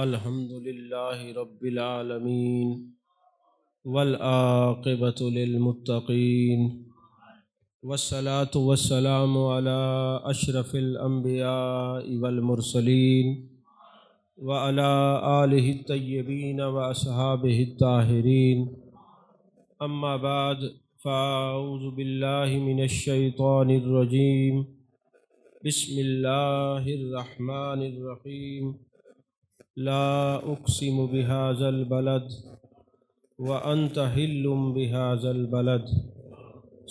الحمد للہ رب العالمین والعاقبۃ للمتقین والصلاة والسلام علی اشرف الانبیاء والمرسلین وعلی آلہ الطیبین واصحابہ الطاہرین اما بعد فاعوذ باللہ من الشیطان الرجیم بسم اللہ الرحمن الرحیم لا اقسم بهذا البلد وانت حل بهذا البلد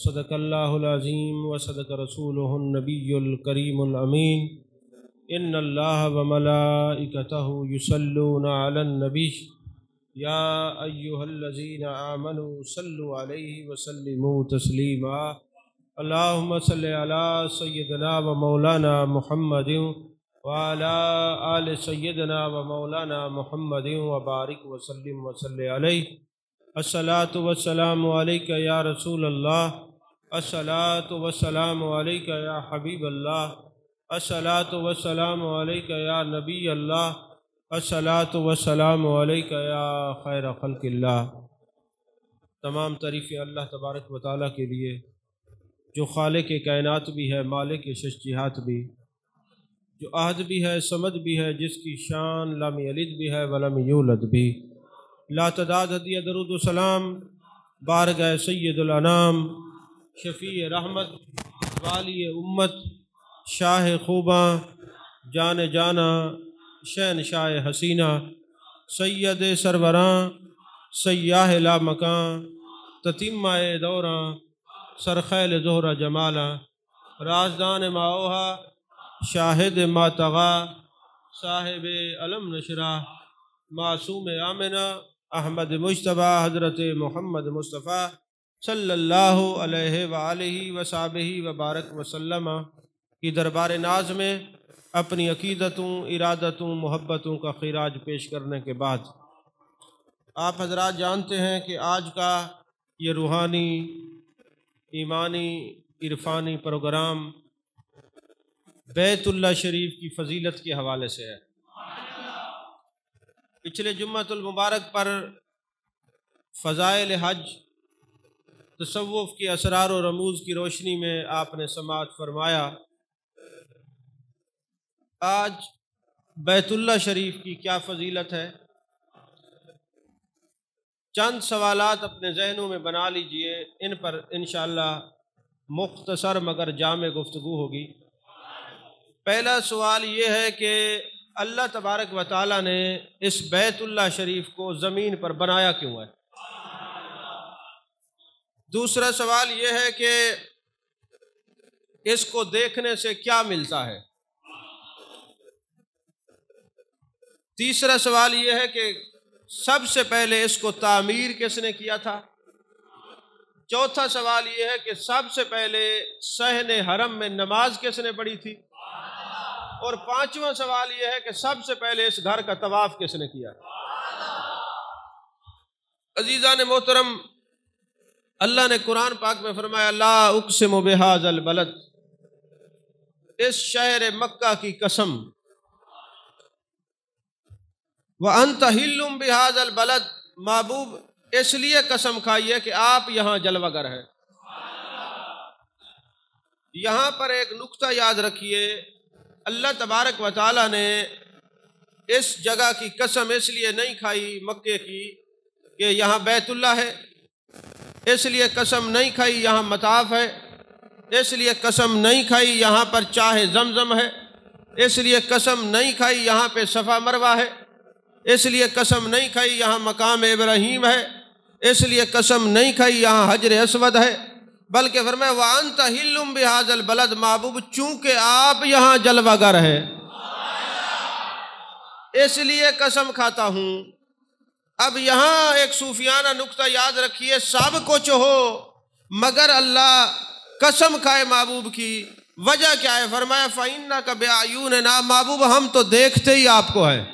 صدق اللہ العظیم وصدق رسولہ النبی الکریم الامین ان اللہ وملائکتہ یصلون علی النبی یا ایہا الذین آمنوا صلوا علیہ وسلموا تسلیما اللہم صلی علی سیدنا و مولانا محمد وعلى آل سیدنا و مولانا محمد وبارک وسلم وصلی علیہ الصلاة والسلام علیک یا رسول اللہ الصلاة والسلام علیک یا حبیب اللہ الصلاة والسلام علیک یا نبی اللہ الصلاة والسلام علیک یا خیر خلق اللہ۔ تمام تعریفیں اللہ تبارک و تعالیٰ کے لیے جو خالق کائنات بھی ہے، مالک شش جہات بھی، جو عہد بھی ہے، صمد بھی ہے، جس کی شان لم یلد بھی ہے ولم یولد بھی۔ لا تعداد ہدیہ درود و سلام بارگاہ سید الانام، شفیع رحمت، والی امت، شاہ خوباں، جان جانا، شہنشاہ حسینہ، سید سروراں، سیاہ لا مکاں، تتمہ دوراں، سرخیل زہرہ جمالا، رازدان ماؤہا، شاہد ما طغا، صاحب علم نشرہ، معصوم آمنہ، احمد مجتبیٰ، حضرت محمد مصطفیٰ صلی اللہ علیہ وآلہ وصحبہ وبارک وسلم کی دربار ناز میں اپنی عقیدتوں، ارادتوں، محبتوں کا خراج پیش کرنے کے بعد آپ حضرات جانتے ہیں کہ آج کا یہ روحانی، ایمانی، عرفانی پروگرام بیت اللہ شریف کی فضیلت کے حوالے سے ہے۔ پچھلے جمعۃ المبارک پر فضائل حج، تصوف کے اسرار و رموز کی روشنی میں آپ نے سماعت فرمایا۔ آج بیت اللہ شریف کی کیا فضیلت ہے، چند سوالات اپنے ذہنوں میں بنا لیجئے، ان پر انشاءاللہ مختصر مگر جامع گفتگو ہوگی۔ پہلا سوال یہ ہے کہ اللہ تبارک و تعالیٰ نے اس بیت اللہ شریف کو زمین پر بنایا کیوں ہے؟ دوسرا سوال یہ ہے کہ اس کو دیکھنے سے کیا ملتا ہے؟ تیسرا سوال یہ ہے کہ سب سے پہلے اس کو تعمیر کس نے کیا تھا؟ چوتھا سوال یہ ہے کہ سب سے پہلے صحن حرم میں نماز کس نے پڑھی تھی؟ اور پانچواں سوال یہ ہے کہ سب سے پہلے اس گھر کا طواف کس نے کیا؟ عزیزان محترم، اللہ نے قرآن پاک میں فرمایا لا اقسم بہذا البلد، اس شہر مکہ کی قسم، وانت حل بہذا البلد، محبوب اس لیے قسم کھائی ہے کہ آپ یہاں جلوہ گر ہیں۔ یہاں پر ایک نقطہ یاد رکھیے، اللہ تبارک و تعالیٰ نے اس جگہ کی قسم اس لیے نہیں کھائی مکے کی کہ یہاں بیت اللہ ہے، اس لیے قسم نہیں کھائی یہاں مطاف ہے، اس لیے قسم نہیں کھائی یہاں پر چاہ زمزم ہے، اس لیے قسم نہیں کھائی یہاں پہ صفا مروہ ہے، اس لیے قسم نہیں کھائی یہاں مقام ابراہیم ہے، اس لیے قسم نہیں کھائی یہاں حجر اسود ہے، بلکہ فرمایا وَأَنْتَ حِلٌّ بِهَذَا الْبَلَدِ، محبوب چونکہ آپ یہاں جلوہ گر ہیں اس لیے قسم کھاتا ہوں۔ اب یہاں ایک صوفیانہ نقطہ یاد رکھیے، سب کچھ ہو مگر اللہ قسم کھائے محبوب کی، وجہ کیا ہے؟ فرمایا فَإِنَّكَ بِأَعْيُنِنَا، محبوب ہم تو دیکھتے ہی آپ کو ہیں،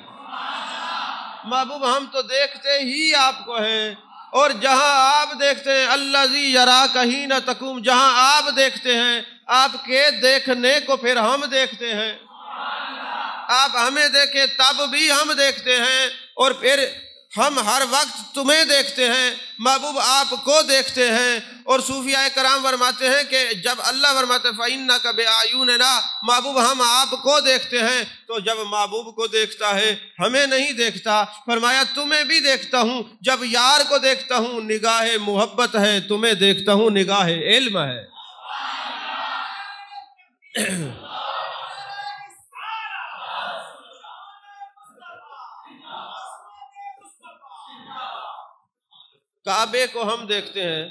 محبوب ہم تو دیکھتے ہی آپ کو ہیں، اور جہاں آپ دیکھتے ہیں الذی یراک حین تقوم، جہاں آپ دیکھتے ہیں آپ کے دیکھنے کو پھر ہم دیکھتے ہیں۔ آپ ہمیں دیکھیں تب بھی ہم دیکھتے ہیں، اور پھر ہم ہر وقت تمہیں دیکھتے ہیں، محبوب آپ کو دیکھتے ہیں۔ اور صوفیاء کرام فرماتے ہیں کہ جب اللہ فرماتے ہیں فَإِنَّكَ بِأَعْيُنِنَا، محبوب ہم آپ کو دیکھتے ہیں، تو جب محبوب کو دیکھتا ہے ہمیں نہیں دیکھتا، فرمایا تمہیں بھی دیکھتا ہوں، جب یار کو دیکھتا ہوں نگاہ محبت ہے، تمہیں دیکھتا ہوں نگاہ علم ہے۔ کعبے کو ہم دیکھتے ہیں،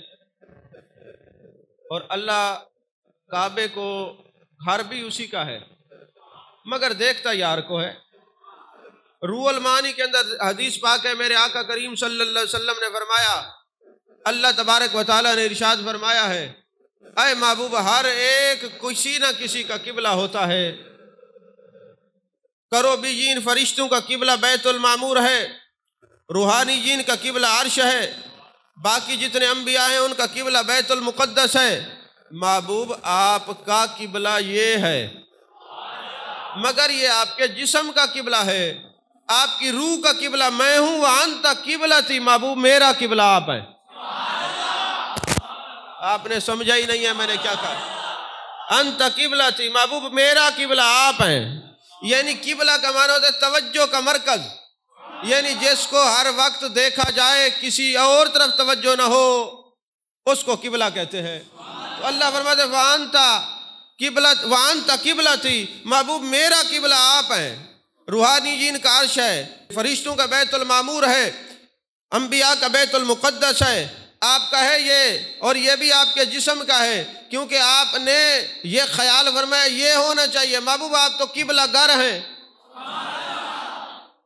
اور اللہ کعبے کو گھر بھی اسی کا ہے، مگر دیکھتا یار کو ہے۔ روح المعانی کے اندر حدیث پاک ہے، میرے آقا کریم صلی اللہ علیہ وسلم نے فرمایا، اللہ تبارک و تعالیٰ نے ارشاد فرمایا ہے، اے محبوب ہر ایک کسی نہ کسی کا قبلہ ہوتا ہے۔ کروبیین فرشتوں کا قبلہ بیت المعمور ہے، روحانی جین کا قبلہ عرش ہے، باقی جتنے انبیاء ہیں ان کا قبلہ بیت المقدس ہے۔ محبوب آپ کا قبلہ یہ ہے، مگر یہ آپ کے جسم کا قبلہ ہے، آپ کی روح کا قبلہ میں ہوں، وَأَنْتَ قِبْلَتِي، محبوب میرا قبلہ آپ ہے۔ آپ نے سمجھا ہی نہیں ہے میں نے کیا کہا؟ انت قبلتی، محبوب میرا قبلہ آپ ہیں۔ یعنی قبلہ کا معنی ہوتا ہے توجہ کا مرکز، یعنی جس کو ہر وقت دیکھا جائے کسی اور طرف توجہ نہ ہو اس کو قبلہ کہتے ہیں۔ تو اللہ فرماتے ہیں وَأَنْتَ قِبْلَتِي، محبوب میرا قبلہ آپ ہیں۔ روحانی جین کا عرش ہے، فرشتوں کا بیت المعمور ہے، انبیاء کا بیت المقدس ہے، آپ کا ہے یہ، اور یہ بھی آپ کے جسم کا ہے، کیونکہ آپ نے یہ خیال فرمایا یہ ہونا چاہیے، محبوب آپ تو قبلہ گر ہیں۔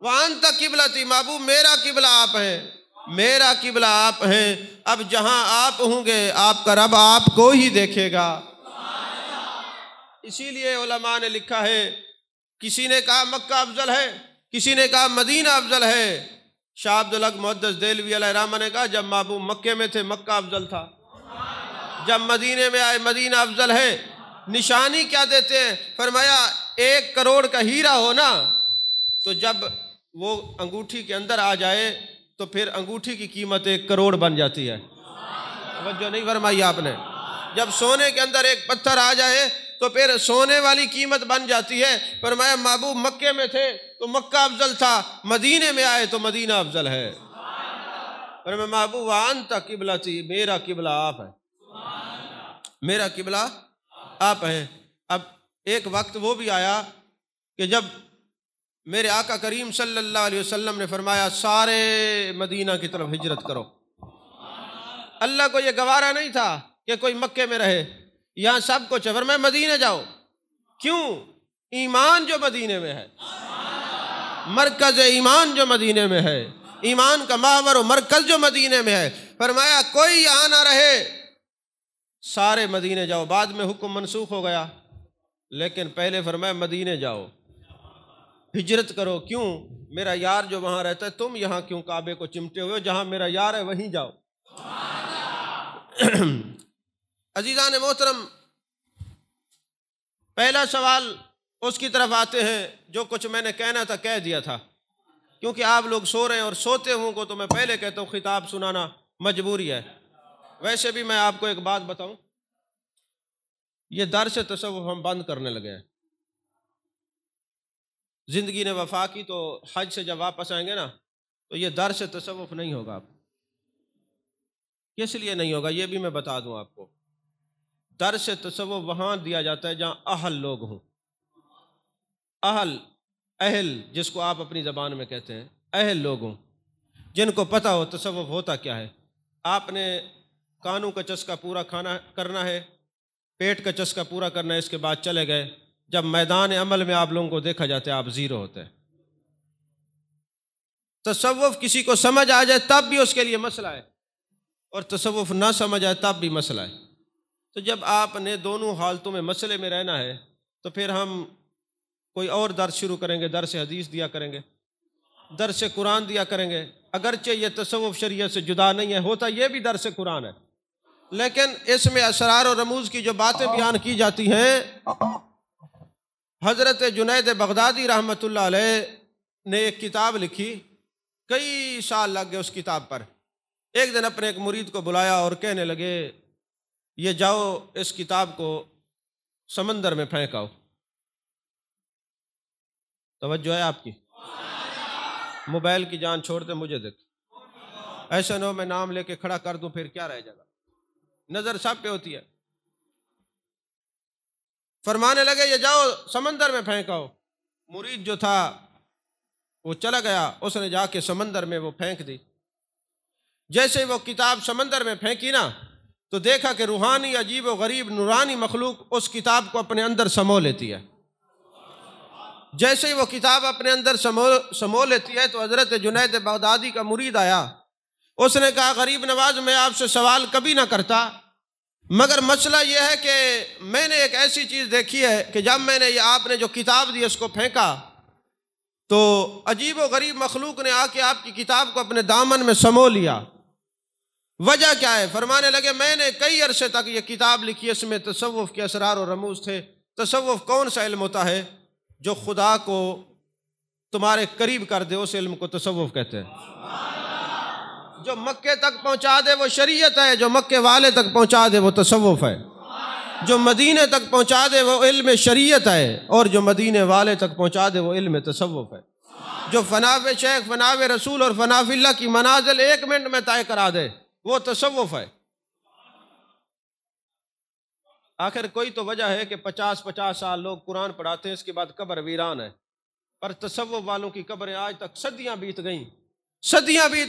وَأَنْتَ قِبْلَتِي، محبوب میرا قبلہ آپ ہیں، میرا قبلہ آپ ہیں۔ اب جہاں آپ ہوں گے آپ کا رب آپ کو ہی دیکھے گا۔ اسی لیے علماء نے لکھا ہے، کسی نے کہا مکہ افضل ہے، کسی نے کہا مدینہ افضل ہے۔ شاہ عبدالحق محدث دہلوی علیہ رحمہ نے کہا جب محبوب مکے میں تھے مکہ افضل تھا، جب مدینے میں آئے مدینہ افضل ہے۔ نشانی کیا دیتے ہیں؟ فرمایا 1 کروڑ کا ہیرا ہو نا، تو جب وہ انگوٹھی کے اندر آ جائے تو پھر انگوٹھی کی قیمت 1 کروڑ بن جاتی ہے۔ توجہ نہیں فرمائی آپ نے؟ جب سونے کے اندر ایک پتھر آ جائے تو پھر سونے والی قیمت بن جاتی ہے۔ فرمایا محبوب مکے میں تھے تو مکہ افضل تھا، مدینے میں آئے تو مدینہ افضل ہے۔ فرمایا محبوب وَأَنْتَ قِبْلَتِي، میرا قبلہ آپ ہے، میرا قبلہ آپ ہیں۔ اب ایک وقت وہ بھی آیا کہ جب میرے آقا کریم صلی اللہ علیہ وسلم نے فرمایا سارے مدینہ کی طرف ہجرت کرو۔ اللہ کو یہ گوارا نہیں تھا کہ کوئی مکے میں رہے، یہاں سب کو چفر میں مدینہ جاؤ۔ کیوں؟ ایمان جو مدینے میں ہے، مرکز ایمان جو مدینے میں ہے، ایمان کا محور و مرکز جو مدینے میں ہے، فرمایا کوئی یہاں نہ رہے، سارے مدینے جاؤ۔ بعد میں حکم منسوخ ہو گیا، لیکن پہلے فرمایا مدینے جاؤ، ہجرت کرو۔ کیوں؟ میرا یار جو وہاں رہتا ہے، تم یہاں کیوں کعبے کو چمٹے ہوئے؟ جہاں میرا یار ہے وہیں جاؤ۔ عزیزان محترم، پہلا سوال اس کی طرف آتے ہیں جو کچھ میں نے کہنا تھا کہہ دیا تھا، کیونکہ آپ لوگ سو رہے ہیں اور سوتے ہوں کو تو میں پہلے کہتا ہوں خطاب سنانا مجبوری ہے۔ ویسے بھی میں آپ کو ایک بات بتاؤں، یہ درس تصوف ہم بند کرنے لگے ہیں۔ زندگی نے وفا کی تو حج سے جب واپس آئیں گے نا تو یہ درس تصوف نہیں ہوگا۔ آپ کس لیے نہیں ہوگا یہ بھی میں بتا دوں آپ کو۔ درس تصوف وہاں دیا جاتا ہے جہاں اہل لوگ ہوں، اہل جس کو آپ اپنی زبان میں کہتے ہیں، اہل لوگ ہوں جن کو پتہ ہو تصوف ہوتا کیا ہے۔ آپ نے کانوں کا چسکا پورا کرنا ہے، پیٹ کا چسکا پورا کرنا ہے، اس کے بعد چلے گئے، جب میدان عمل میں آپ لوگوں کو دیکھا جاتا ہے آپ زیرو ہوتے ہیں۔ تصوف کسی کو سمجھ آ جائے تب بھی اس کے لیے مسئلہ ہے، اور تصوف نہ سمجھ آئے تب بھی مسئلہ ہے۔ تو جب آپ نے دونوں حالتوں میں مسئلے میں رہنا ہے تو پھر ہم کوئی اور درس شروع کریں گے، درس حدیث دیا کریں گے، درس قرآن دیا کریں گے۔ اگرچہ یہ تصوف شریعت سے جدا نہیں ہے، ہوتا یہ بھی درس قرآن ہے، لیکن اس میں اسرار و رموز کی جو باتیں بیان کی جاتی ہیں حضرت جنید بغدادی رحمۃ اللہ علیہ نے ایک کتاب لکھی، کئی سال لگ گئے اس کتاب پر۔ ایک دن اپنے ایک مرید کو بلایا اور کہنے لگے یہ جاؤ اس کتاب کو سمندر میں پھینک آؤ۔ توجہ ہے آپ کی؟ موبائل کی جان چھوڑ دے، مجھے دیکھ، ایسا نہ ہو میں نام لے کے کھڑا کر دوں پھر کیا رہ جائے گا، نظر سب پہ ہوتی ہے۔ فرمانے لگے یہ جاؤ سمندر میں پھینک آؤ۔ مرید جو تھا وہ چلا گیا، اس نے جا کے سمندر میں وہ پھینک دی۔ جیسے وہ کتاب سمندر میں پھینکی نا تو دیکھا کہ روحانی عجیب و غریب نورانی مخلوق اس کتاب کو اپنے اندر سمو لیتی ہے۔ جیسے ہی وہ کتاب اپنے اندر سمو لیتی ہے تو حضرت جنید بغدادی کا مرید آیا، اس نے کہا غریب نواز میں آپ سے سوال کبھی نہ کرتا، مگر مسئلہ یہ ہے کہ میں نے ایک ایسی چیز دیکھی ہے کہ جب میں نے آپ نے جو کتاب دی اس کو پھینکا تو عجیب و غریب مخلوق نے آ کے آپ کی کتاب کو اپنے دامن میں سمو لیا۔ وجہ کیا ہے؟ فرمانے لگے میں نے کئی عرصے تک یہ کتاب لکھی، اس میں تصوف کے اسرار و رموز تھے۔ تصوف کون سا علم ہوتا ہے؟ جو خدا کو تمہارے قریب کر دے اس علم کو تصوف کہتے ہیں۔ جو مکے تک پہنچا دے وہ شریعت ہے، جو مکے والے تک پہنچا دے وہ تصوف ہے۔ جو مدینے تک پہنچا دے وہ علم شریعت ہے، اور جو مدینے والے تک پہنچا دے وہ علم تصوف ہے۔ جو فناء شیخ، فناء رسول اور فناء فی اللہ کی منازل 1 منٹ میں طے کرا دے وہ تصوف ہے۔ آخر کوئی تو وجہ ہے کہ 50 سال لوگ قرآن پڑھاتے ہیں، اس کے بعد قبر ویران ہے، پر تصوف والوں کی قبریں آج تک صدیاں بیت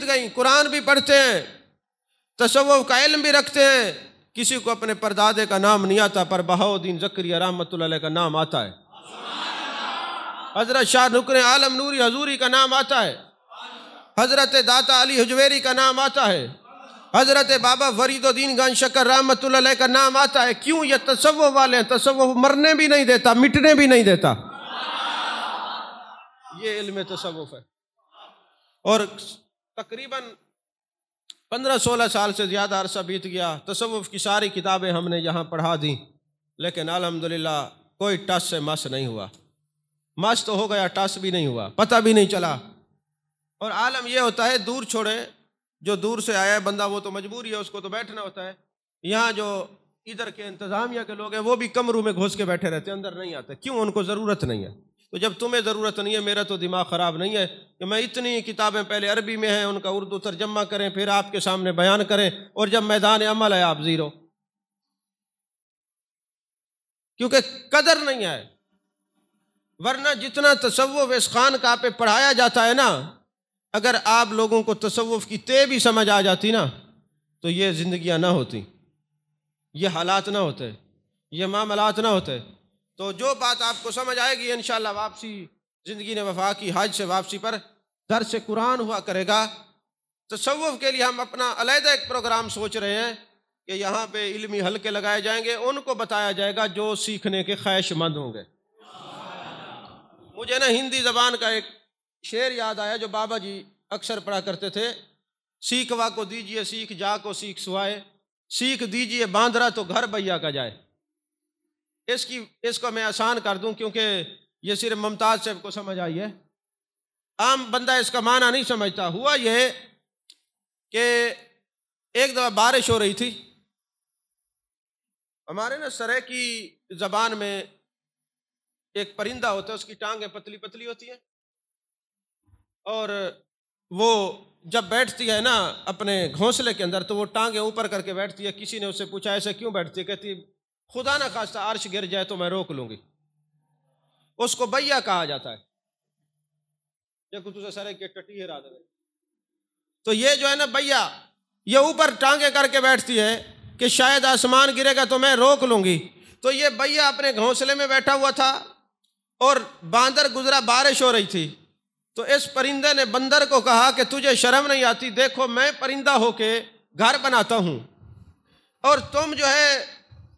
گئیں، قرآن بھی پڑھتے ہیں، تصوف کا علم بھی رکھتے ہیں، کسی کو اپنے پردادے کا نام نہیں آتا پر بہاؤالدین زکریا رحمۃ اللہ علیہ کا نام آتا ہے، حضرت شاہ نکر عالم نوری حضوری کا نام آتا ہے، حضرت داتا علی حجویری کا نام آتا ہے، حضرت بابا فرید الدین گنج شکر رحمۃ اللہ علیہ کا نام آتا ہے۔ کیوں؟ یہ تصوف والے ہیں، تصوف مرنے بھی نہیں دیتا، مٹنے بھی نہیں دیتا، یہ علم تصوف ہے۔ اور تقریباً 15-16 سال سے زیادہ عرصہ بیت گیا، تصوف کی ساری کتابیں ہم نے یہاں پڑھا دیں، لیکن الحمدللہ کوئی ٹس سے مس نہیں ہوا۔ مس تو ہو گیا، ٹس بھی نہیں ہوا، پتہ بھی نہیں چلا۔ اور عالم یہ ہوتا ہے، دور چھوڑے، جو دور سے آیا ہے بندہ وہ تو مجبوری ہے، اس کو تو بیٹھنا ہوتا ہے۔ یہاں جو ادھر کے انتظامیہ کے لوگ ہیں وہ بھی کمروں میں گھس کے بیٹھے رہتے ہیں، اندر نہیں آتے۔ کیوں؟ ان کو ضرورت نہیں ہے۔ تو جب تمہیں ضرورت نہیں ہے، میرا تو دماغ خراب نہیں ہے کہ میں اتنی کتابیں پہلے عربی میں ہیں ان کا اردو ترجمہ کریں، پھر آپ کے سامنے بیان کریں، اور جب میدان عمل ہے آپ زیرو، کیونکہ قدر نہیں ہے۔ ورنہ جتنا تصوف اس خانقاہ پہ پڑھایا جاتا ہے نا، اگر آپ لوگوں کو تصوف کی تے بھی سمجھ آ جاتی نا تو یہ زندگیاں نہ ہوتی، یہ حالات نہ ہوتے، یہ معاملات نہ ہوتے۔ تو جو بات آپ کو سمجھ آئے گی انشاءاللہ واپسی زندگی نے وفا کی، حج سے واپسی پر درس قرآن ہوا کرے گا۔ تصوف کے لیے ہم اپنا علیحدہ ایک پروگرام سوچ رہے ہیں کہ یہاں پہ علمی حلقے لگائے جائیں گے، ان کو بتایا جائے گا جو سیکھنے کے خواہش مند ہوں گے۔ مجھے نا ہندی زبان کا ایک شعر یاد آیا جو بابا جی اکثر پڑھا کرتے تھے، سیکھوا کو دیجئے سیکھ جا کو سیکھ سوائے، سیکھ دیجئے باندرا تو گھر بھیا کا جائے۔ اس کو میں آسان کر دوں کیونکہ یہ صرف ممتاز صاحب کو سمجھ آئی ہے، عام بندہ اس کا معنی نہیں سمجھتا۔ ہوا یہ کہ ایک دفعہ بارش ہو رہی تھی، ہمارے نا سرائیکی زبان میں ایک پرندہ ہوتا ہے، اس کی ٹانگیں پتلی پتلی ہوتی ہیں، اور وہ جب بیٹھتی ہے نا اپنے گھونسلے کے اندر تو وہ ٹانگیں اوپر کر کے بیٹھتی ہے۔ کسی نے اس سے پوچھا ایسے کیوں بیٹھتی ہے؟ کہتی خدا نہ خواستہ عرش گر جائے تو میں روک لوں گی۔ اس کو بیا کہا جاتا ہے۔ تو یہ جو ہے نا بیا، یہ اوپر ٹانگیں کر کے بیٹھتی ہے کہ شاید آسمان گرے گا تو میں روک لوں گی۔ تو یہ بیا اپنے گھونسلے میں بیٹھا ہوا تھا اور باندر گزرا، بارش ہو رہی تھی، تو اس پرندے نے بندر کو کہا کہ تجھے شرم نہیں آتی؟ دیکھو میں پرندہ ہو کے گھر بناتا ہوں اور تم جو ہے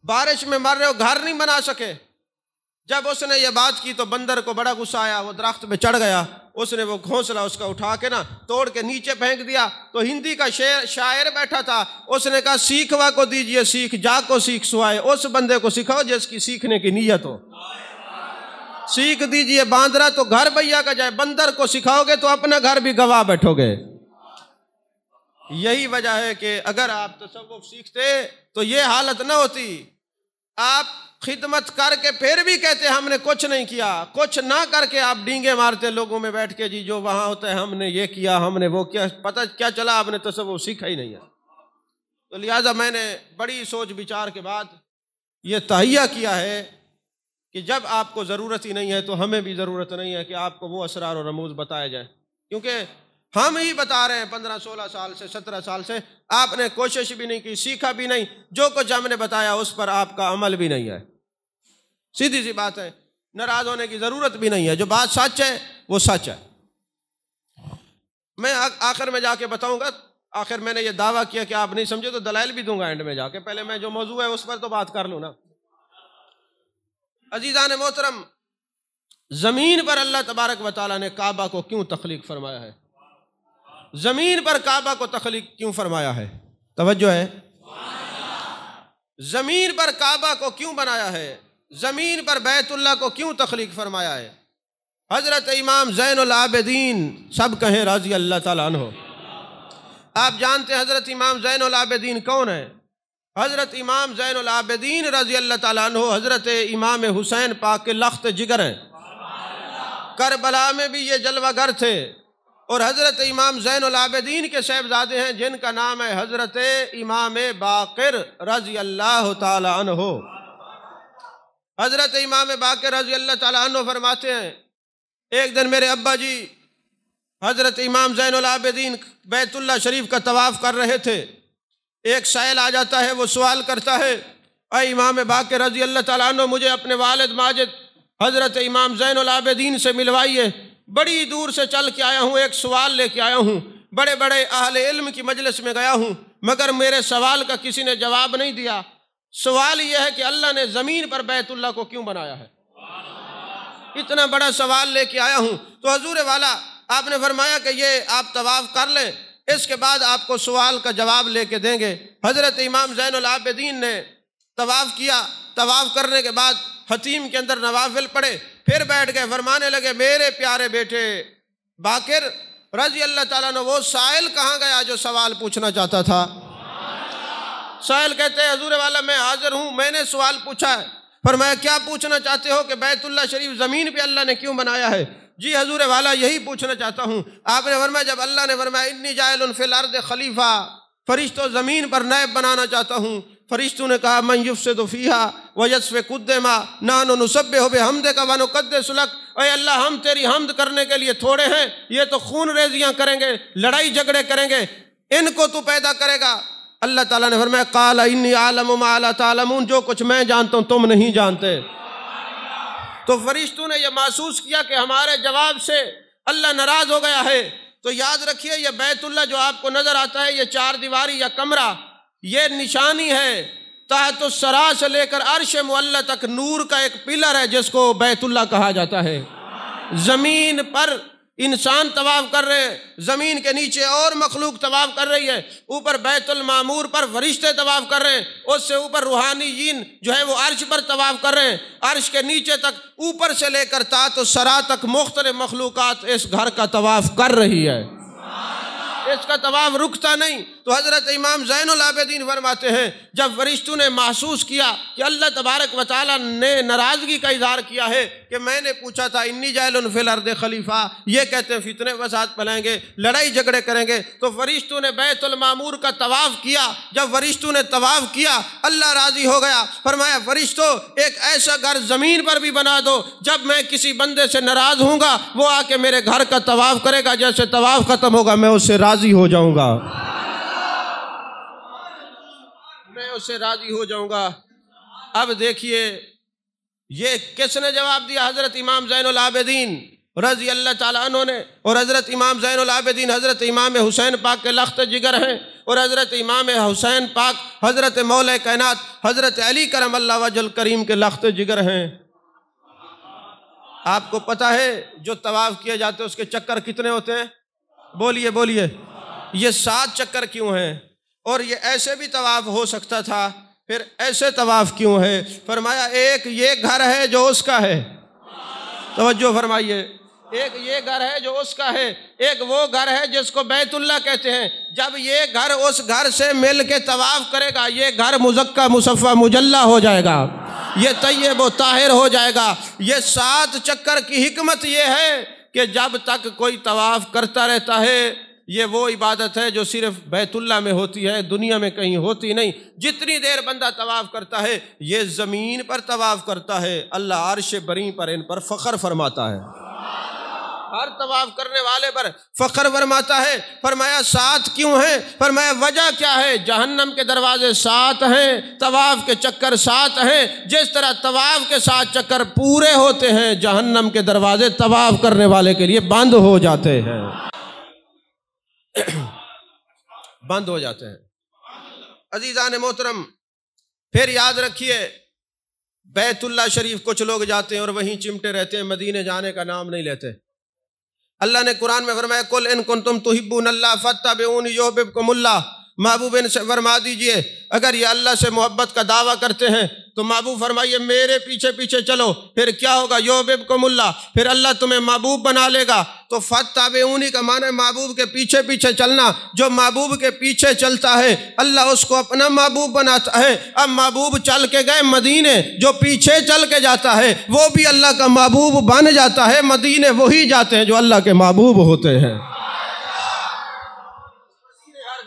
بارش میں مر رہے ہو، گھر نہیں بنا سکے۔ جب اس نے یہ بات کی تو بندر کو بڑا غصہ آیا، وہ درخت پہ چڑھ گیا، اس نے وہ گھونسلہ اس کا اٹھا کے نا توڑ کے نیچے پھینک دیا۔ تو ہندی کا شاعر بیٹھا تھا، اس نے کہا سیکھوا کو دیجئے سیکھ جا کو سیکھ سوائے، اس بندے کو سکھاؤ جس کی سیکھنے کی نیت ہو۔ سیکھ دیجئے باندرا تو گھر بھیا کا جائے، بندر کو سکھاؤ گے تو اپنا گھر بھی گواہ بیٹھو گے۔ یہی وجہ ہے کہ اگر آپ تصوف سیکھتے تو یہ حالت نہ ہوتی۔ آپ خدمت کر کے پھر بھی کہتے ہم نے کچھ نہیں کیا، کچھ نہ کر کے آپ ڈینگے مارتے لوگوں میں بیٹھ کے، جی جو وہاں ہوتا ہے ہم نے یہ کیا، ہم نے وہ کیا، پتہ کیا چلا آپ نے تصوف سیکھا ہی نہیں ہے۔ تو لہٰذا میں نے بڑی سوچ بچار کے بعد یہ تہیہ کیا ہے کہ جب آپ کو ضرورت ہی نہیں ہے تو ہمیں بھی ضرورت نہیں ہے کہ آپ کو وہ اسرار و رموز بتائے جائیں، کیونکہ ہم ہی بتا رہے ہیں 15-16 سال سے 17 سال سے، آپ نے کوشش بھی نہیں کی، سیکھا بھی نہیں، جو کچھ ہم نے بتایا اس پر آپ کا عمل بھی نہیں ہے۔ سیدھی سی بات ہے، ناراض ہونے کی ضرورت بھی نہیں ہے، جو بات سچ ہے وہ سچ ہے۔ میں آخر میں جا کے بتاؤں گا، آخر میں نے یہ دعویٰ کیا کہ آپ نہیں سمجھے تو دلائل بھی دوں گا اینڈ میں جا کے، پہلے میں جو موضوع ہے اس پر تو بات کر لوں نا۔ عزیزان محترم، زمین پر اللہ تبارک و تعالیٰ نے کعبہ کو کیوں تخلیق فرمایا ہے؟ زمین پر کعبہ کو تخلیق کیوں فرمایا ہے؟ توجہ ہے؟ زمین پر کعبہ کو کیوں بنایا ہے؟ زمین پر بیت اللہ کو کیوں تخلیق فرمایا ہے؟ حضرت امام زین العابدین، سب کہیں رضی اللہ تعالیٰ عنہ۔ آپ جانتے ہیں حضرت امام زین العابدین کون ہیں؟ حضرت امام زین العابدین رضی اللہ تعالیٰ عنہ حضرت امام حسین پاک کے لخت جگر ہیں۔ کربلا میں بھی یہ جلوہ گر تھے، اور حضرت امام زین العابدین کے صاحبزادے ہیں جن کا نام ہے حضرت امام باقر رضی اللہ تعالیٰ عنہ۔ حضرت امام باقر رضی اللہ تعالیٰ عنہ فرماتے ہیں، ایک دن میرے ابا جی حضرت امام زین العابدین بیت اللہ شریف کا طواف کر رہے تھے، ایک سائل آ جاتا ہے، وہ سوال کرتا ہے، اے امام باقر رضی اللہ تعالیٰ عنہ مجھے اپنے والد ماجد حضرت امام زین العابدین سے ملوائیے، بڑی دور سے چل کے آیا ہوں، ایک سوال لے کے آیا ہوں، بڑے بڑے اہل علم کی مجلس میں گیا ہوں، مگر میرے سوال کا کسی نے جواب نہیں دیا۔ سوال یہ ہے کہ اللہ نے زمین پر بیت اللہ کو کیوں بنایا ہے؟ اتنا بڑا سوال لے کے آیا ہوں۔ تو حضور والا آپ نے فرمایا کہ یہ آپ طواف کر لیں، اس کے بعد آپ کو سوال کا جواب لے کے دیں گے۔ حضرت امام زین العابدین نے طواف کیا، طواف کرنے کے بعد حتیم کے اندر نوافل پڑھے، پھر بیٹھ گئے، فرمانے لگے میرے پیارے بیٹے باقر رضی اللہ تعالیٰ عنہ، وہ سائل کہاں گیا جو سوال پوچھنا چاہتا تھا؟ سائل کہتے ہیں حضور والا میں حاضر ہوں، میں نے سوال پوچھا ہے۔ فرمایا کیا پوچھنا چاہتے ہو کہ بیت اللہ شریف زمین پہ اللہ نے کیوں بنایا ہے؟ جی حضور والا یہی پوچھنا چاہتا ہوں۔ آپ نے فرمایا جب اللہ نے فرمایا انی جاعل فی الارض خلیفہ، فرشتوں زمین پر نائب بنانا چاہتا ہوں، فرشتوں نے کہا من یفسد فیہا ویسفک الدماء نحن نسبح بحمدک ونقدس لک، اے اللہ ہم تیری حمد کرنے کے لیے تھوڑے ہیں، یہ تو خون ریزیاں کریں گے، لڑائی جھگڑے کریں گے، ان کو تو پیدا کرے گا۔ اللہ تعالیٰ نے فرمایا قال انی اعلم ما لا تعلمون، جو کچھ میں جانتا ہوں تم نہیں جانتے۔ تو فرشتوں نے یہ محسوس کیا کہ ہمارے جواب سے اللہ ناراض ہو گیا ہے۔ تو یاد رکھیے یہ بیت اللہ جو آپ کو نظر آتا ہے، یہ 4 دیواری یا کمرہ، یہ نشانی ہے تحت الثری سے لے کر عرش معلی تک نور کا ایک پلر ہے جس کو بیت اللہ کہا جاتا ہے۔ زمین پر انسان طواف کر رہے ہیں، زمین کے نیچے اور مخلوق طواف کر رہی ہے، اوپر بیت المعمور پر فرشتے طواف کر رہے ہیں، اس سے اوپر روحانیین جو ہے وہ عرش پر طواف کر رہے ہیں، عرش کے نیچے تک اوپر سے لے کر تحت الثری تک مختلف مخلوقات اس گھر کا طواف کر رہی ہے، اس کا طواف رکتا نہیں۔ تو حضرت امام زین العابدین فرماتے ہیں جب فرشتوں نے محسوس کیا کہ اللہ تبارک و تعالیٰ نے ناراضگی کا اظہار کیا ہے کہ میں نے پوچھا تھا انی جاعل فی الارض خلیفہ، یہ کہتے ہیں فتنے فساد پھیلائیں گے، لڑائی جھگڑے کریں گے، تو فرشتوں نے بیت المعمور کا طواف کیا۔ جب فرشتوں نے طواف کیا اللہ راضی ہو گیا، فرمایا فرشتوں ایک ایسا گھر زمین پر بھی بنا دو، جب میں کسی بندے سے ناراض ہوں گا وہ آ کے میرے گھر کا طواف کرے گا، جیسے طواف ختم ہوگا میں اس سے راضی ہو جاؤں گا، میں اس سے راضی ہو جاؤں گا۔ اب دیکھیے یہ کس نے جواب دیا؟ حضرت امام زین العابدین رضی اللہ تعالیٰ عنہ نے، اور حضرت امام زین العابدین حضرت امام حسین پاک کے لخت جگر ہیں، اور حضرت امام حسین پاک حضرت مولا کائنات حضرت علی کرم اللہ وجہ الکریم کے لخت جگر ہیں۔ آپ کو پتہ ہے جو طواف کیے جاتے ہیں اس کے چکر کتنے ہوتے ہیں؟ بولیے بولیے، یہ 7 چکر کیوں ہیں؟ اور یہ ایسے بھی طواف ہو سکتا تھا، پھر ایسے طواف کیوں ہے؟ فرمایا ایک یہ گھر ہے جو اس کا ہے، توجہ فرمائیے، ایک یہ گھر ہے جو اس کا ہے، ایک وہ گھر ہے جس کو بیت اللہ کہتے ہیں۔ جب یہ گھر اس گھر سے مل کے طواف کرے گا، یہ گھر مزکا مصفہ مجلہ ہو جائے گا، یہ طیب و طاہر ہو جائے گا۔ یہ 7 چکر کی حکمت یہ ہے کہ جب تک کوئی طواف کرتا رہتا ہے، یہ وہ عبادت ہے جو صرف بیت اللہ میں ہوتی ہے، دنیا میں کہیں ہوتی نہیں۔ جتنی دیر بندہ طواف کرتا ہے، یہ زمین پر طواف کرتا ہے، اللہ عرش بری پر ان پر فخر فرماتا ہے، ہر طواف کرنے والے پر فخر فرماتا ہے۔ فرمایا 7 کیوں ہیں؟ فرمایا وجہ کیا ہے؟ جہنم کے دروازے 7 ہیں، طواف کے چکر 7 ہیں۔ جس طرح طواف کے 7 چکر پورے ہوتے ہیں، جہنم کے دروازے طواف کرنے والے کے لیے بند ہو جاتے ہیں، بند ہو جاتے ہیں۔ عزیزان محترم، پھر یاد رکھیے، بیت اللہ شریف کچھ لوگ جاتے ہیں اور وہیں چمٹے رہتے ہیں، مدینے جانے کا نام نہیں لیتے۔ اللہ نے قرآن میں فرمایا قل ان کنتم تحبون اللہ فاتبعونی یحببکم اللہ۔ محبوب ان سے فرما دیجئے اگر یہ اللہ سے محبت کا دعویٰ کرتے ہیں تو محبوب فرمائیے میرے پیچھے پیچھے چلو، پھر کیا ہوگا؟ یحببکم اللہ، پھر اللہ تمہیں محبوب بنا لے گا۔ تو فاتبعونی کا معنی ہے محبوب کے پیچھے پیچھے چلنا۔ جو محبوب کے پیچھے چلتا ہے اللہ اس کو اپنا محبوب بناتا ہے۔ اب محبوب چل کے گئے مدینے، جو پیچھے چل کے جاتا ہے وہ بھی اللہ کا محبوب بن جاتا ہے۔ مدینے وہی جاتے ہیں جو اللہ کے محبوب ہوتے ہیں،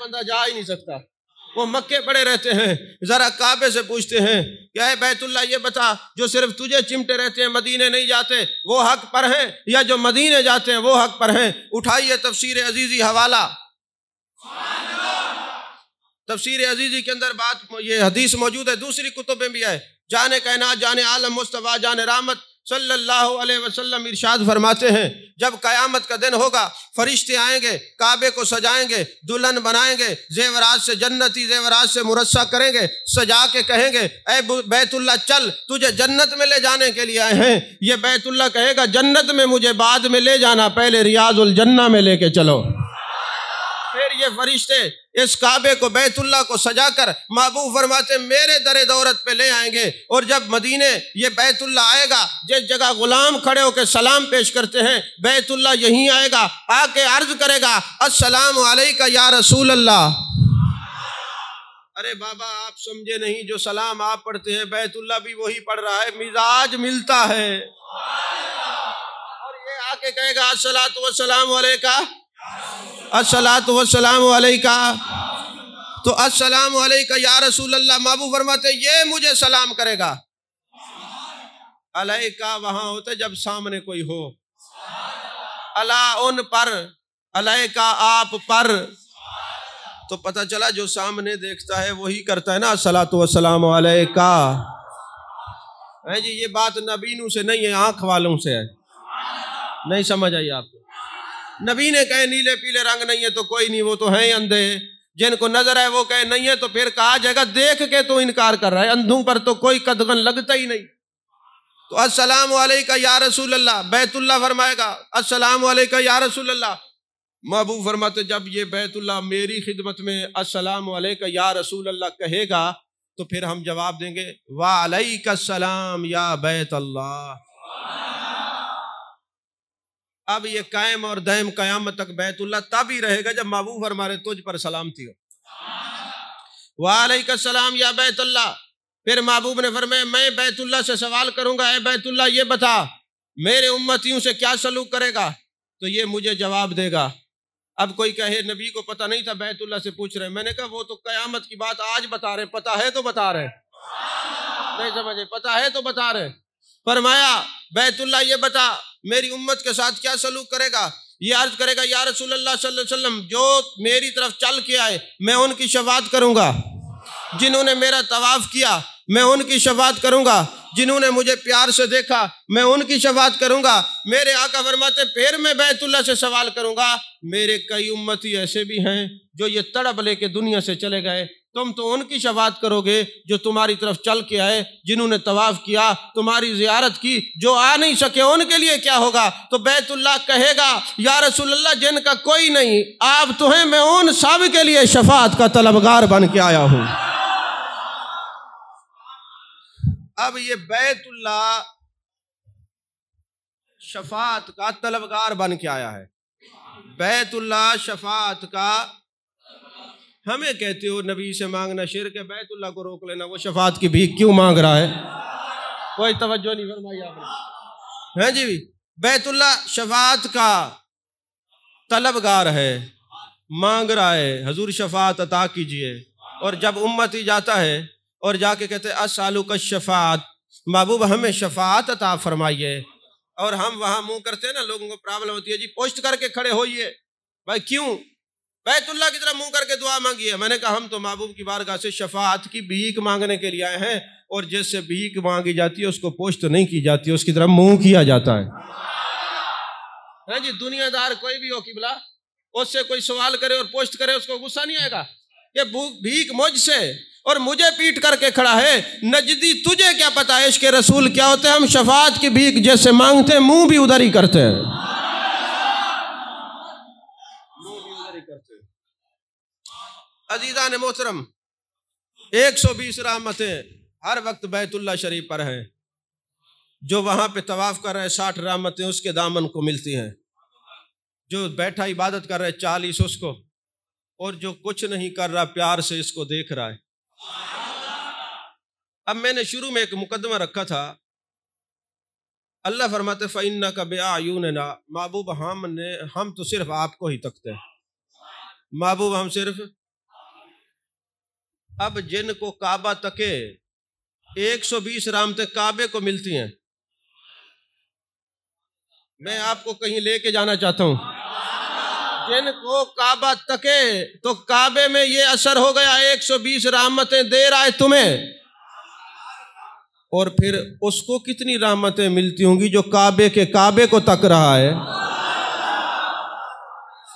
بندہ جا ہی نہیں سکتا۔ وہ مکے پڑے رہتے ہیں، ذرا کعبے سے پوچھتے ہیں کہ اے بیت اللہ یہ بتا، جو صرف تجھے چمٹے رہتے ہیں مدینے نہیں جاتے، وہ حق پر ہیں یا جو مدینے جاتے ہیں وہ حق پر ہیں؟ اٹھائیے تفسیر عزیزی حوالہ، تفسیر عزیزی کے اندر یہ حدیث موجود ہے، دوسری کتب میں بھی ہے۔ جان کائنات، جان عالم مصطفیٰ، جان رحمت صلی اللہ علیہ وسلم ارشاد فرماتے ہیں جب قیامت کا دن ہوگا، فرشتے آئیں گے، کعبے کو سجائیں گے، دلہن بنائیں گے، زیورات سے، جنتی زیورات سے مرصع کریں گے، سجا کے کہیں گے اے بیت اللہ چل، تجھے جنت میں لے جانے کے لیے آئے ہیں۔ یہ بیت اللہ کہے گا جنت میں مجھے بعد میں لے جانا، پہلے ریاض الجنہ میں لے کے چلو۔ پھر یہ فرشتے اس کعبے کو، بیت اللہ کو سجا کر محبوب فرماتے میرے در دورت پہ لے آئیں گے۔ اور جب مدینے یہ بیت اللہ آئے گا، جس جگہ غلام کھڑے ہو کے سلام پیش کرتے ہیں، بیت اللہ یہیں آئے گا، آ کے عرض کرے گا السلام علیکہ یا رسول اللہ۔ ارے بابا آپ سمجھے نہیں، جو سلام آپ پڑھتے ہیں بیت اللہ بھی وہی پڑھ رہا ہے، مزاج ملتا ہے۔ اور یہ آ کے کہے گا الصلاۃ والسلام علیکہ، الصلاۃ والسلام علیکہ۔ تو السلام علیکہ یا رسول اللہ، محبوب فرماتے یہ مجھے سلام کرے گا۔ علیکہ وہاں ہوتے جب سامنے کوئی ہو، علی ان پر، علیکہ آپ پر، تو پتہ چلا جو سامنے دیکھتا ہے وہی کرتا ہے نا الصلاۃ والسلام علیکہ۔ جی یہ بات نبینوں سے نہیں ہے، آنکھ والوں سے ہے، نہیں سمجھ آئی آپ کو؟ نبی نے کہے نیلے پیلے رنگ نہیں ہے تو کوئی نہیں، وہ تو ہیں اندھے۔ جن کو نظر ہے وہ کہے نہیں ہے تو پھر کہا جائے گا دیکھ کے تو انکار کر رہا ہے، اندھوں پر تو کوئی قدغن لگتا ہی نہیں۔ تو السلام علیکہ یا رسول اللہ، بیت اللہ فرمائے گا السلام علیکہ یا رسول اللہ۔ محبوب فرماتے جب یہ بیت اللہ میری خدمت میں السلام علیکہ یا رسول اللہ کہے گا تو پھر ہم جواب دیں گے وعلیکہ السلام یا بیت اللہ۔ اب یہ قائم اور دائم قیامت تک بیت اللہ تب ہی رہے گا جب محبوب فرمائے تجھ پر سلامتی ہو، وعلیکہ السلام یا بیت اللہ۔ پھر محبوب نے فرمایا میں بیت اللہ سے سوال کروں گا، اے بیت اللہ یہ بتا میرے امتیوں سے کیا سلوک کرے گا؟ تو یہ مجھے جواب دے گا۔ اب کوئی کہے نبی کو پتہ نہیں تھا بیت اللہ سے پوچھ رہے ہیں، میں نے کہا وہ تو قیامت کی بات آج بتا رہے، پتہ ہے تو بتا رہے، نہیں سمجھے؟ پتہ ہے تو بتا رہے۔ فرمایا بیت اللہ یہ بتا میری امت کے ساتھ کیا سلوک کرے گا؟ یہ عرض کرے گا یا رسول اللہ صلی اللہ علیہ وسلم جو میری طرف چل کے آئے میں ان کی شفاعت کروں گا، جنہوں نے میرا طواف کیا میں ان کی شفاعت کروں گا، جنہوں نے مجھے پیار سے دیکھا میں ان کی شفاعت کروں گا۔ میرے آقا فرماتے پھر میں بیت اللہ سے سوال کروں گا، میرے کئی امتی ایسے بھی ہیں جو یہ تڑپ لے کے دنیا سے چلے گئے، تم تو ان کی شفاعت کرو گے جو تمہاری طرف چل کے آئے، جنہوں نے طواف کیا، تمہاری زیارت کی، جو آ نہیں سکے ان کے لیے کیا ہوگا؟ تو بیت اللہ کہے گا یا رسول اللہ جن کا کوئی نہیں آپ تو ہیں، میں ان سب کے لیے شفاعت کا طلبگار بن کے آیا ہوں۔ اب یہ بیت اللہ شفاعت کا طلبگار بن کے آیا ہے. بیت اللہ شفاعت کا. ہمیں کہتے ہو نبی سے مانگنا شرک ہے، بیت اللہ کو روک لینا. وہ شفاعت کی بھیک کیوں مانگ رہا ہے؟ کوئی توجہ نہیں فرمائی آپ نے. ہے جی، بیت اللہ شفاعت کا طلبگار ہے، مانگ رہا ہے حضور شفاعت عطا کیجئے. اور جب امتی جاتا ہے اور جا کے کہتے اسالک الشفاعت، محبوب ہمیں شفاعت عطا فرمائیے، اور ہم وہاں منہ کرتے ہیں نا، لوگوں کو پرابلم ہوتی ہے جی پوسٹ کر کے کھڑے ہوئیے. بھائی کیوں؟ بیت اللہ کی طرف منہ کر کے دعا مانگیے. میں نے کہا ہم تو محبوب کی بارگاہ سے شفاعت کی بھیک مانگنے کے لیے آئے ہیں، اور جس سے بھیک مانگی جاتی ہے اس کو پوسٹ نہیں کی جاتی، اس کی طرف منہ کیا جاتا ہے. جی دنیا دار کوئی بھی ہو قبلہ، اس سے کوئی سوال کرے اور پوسٹ کرے اس کو غصہ نہیں آئے گا کہ بھیک مجھ سے اور مجھے پیٹ کر کے کھڑا ہے. نجدی تجھے کیا پتا عشق رسول کیا ہوتا ہے؟ ہم شفاعت کی بھیک جیسے مانگتے ہیں منہ بھی ادھر ہی کرتے ہیں. عزیزان محترم، 120 رحمتیں ہر وقت بیت اللہ شریف پر ہیں. جو وہاں پہ طواف کر رہے 60 رحمتیں اس کے دامن کو ملتی ہیں. جو بیٹھا عبادت کر رہے 40 اس کو، اور جو کچھ نہیں کر رہا پیار سے اس کو دیکھ رہا ہے. اب میں نے شروع میں ایک مقدمہ رکھا تھا. اللہ فرماتے فَإِنَّكَ بِأَعْيُنِنَا، محبوب ہم تو صرف آپ کو ہی تکتے ہیں. محبوب ہم صرف. اب جن کو کعبہ تکے 120 رحمتیں کعبے کو ملتی ہیں. میں آپ کو کہیں لے کے جانا چاہتا ہوں. جن کو کعبہ تکے تو کعبے میں یہ اثر ہو گیا 120 رحمتیں دے رہا ہے تمہیں، اور پھر اس کو کتنی رحمتیں ملتی ہوں گی جو کعبے کے کعبے کو تک رہا ہے.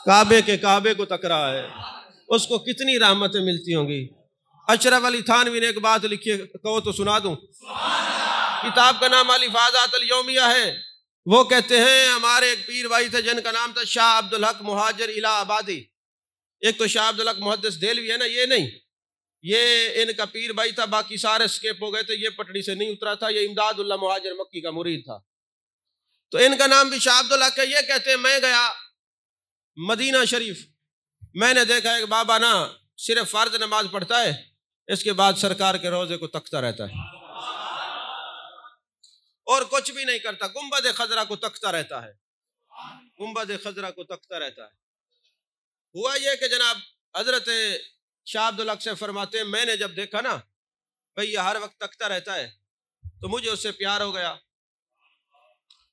کعبے کے کعبے کو تک رہا ہے، اس کو کتنی رحمتیں ملتی ہوں گی. اشرف علی تھانوی نے ایک بات لکھی ہے، کہو تو سنا دوں. کتاب کا نام الفاظات الیومیہ ہے. وہ کہتے ہیں ہمارے ایک پیر بھائی تھے جن کا نام تھا شاہ عبدالحق مہاجر الہ آبادی. ایک تو شاہ عبدالحق محدث دہلوی ہے نا، یہ نہیں، یہ ان کا پیر بھائی تھا، باقی سارے اسکیپ ہو گئے تھے. یہ پٹڑی سے نہیں اترا تھا. یہ امداد اللہ مہاجر مکی کا مرید تھا. تو ان کا نام بھی شاہ عبدالحق ہے. یہ کہتے ہیں میں گیا مدینہ شریف، میں نے دیکھا ایک بابا نا صرف فرض نماز پڑھتا ہے، اس کے بعد سرکار کے روضے کو تکتا رہتا ہے اور کچھ بھی نہیں کرتا. گنبد خضرا کو تکتا رہتا ہے، گنبد خضرا کو تکتا رہتا ہے. ہوا یہ کہ جناب حضرت شاہ عبدالحق سے فرماتے ہیں میں نے جب دیکھا نا بھئی یہ ہر وقت تکتا رہتا ہے تو مجھے اس سے پیار ہو گیا.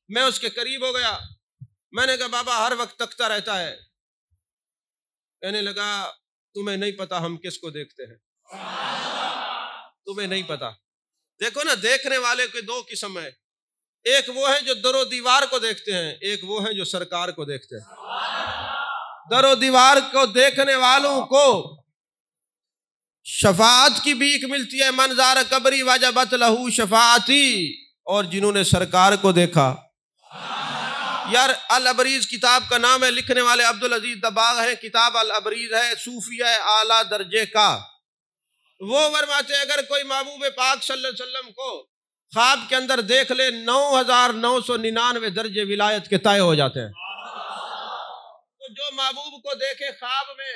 میں اس کے قریب ہو گیا. میں نے کہا بابا ہر وقت تکتا رہتا ہے. کہنے لگا تمہیں نہیں پتا ہم کس کو دیکھتے ہیں، تمہیں نہیں پتا. دیکھو نا دیکھنے والے کے دو قسم ہے. ایک وہ ہے جو در و دیوار کو دیکھتے ہیں، ایک وہ ہے جو سرکار کو دیکھتے ہیں. در و دیوار کو دیکھنے والوں کو شفاعت کی بھیک ملتی ہے، من زار قبری وجبت لہو شفاعتی. اور جنہوں نے سرکار کو دیکھا، یار الابریز کتاب کا نام ہے، لکھنے والے عبدالعزیز دباغ ہیں، کتاب الابریز ہے، صوفیہ اعلیٰ درجے کا. وہ فرماتے ہیں اگر کوئی محبوب پاک صلی اللہ علیہ وسلم کو خواب کے اندر دیکھ لے 9999 درجے ولایت کے طے ہو جاتے ہیں. تو جو محبوب کو دیکھے خواب میں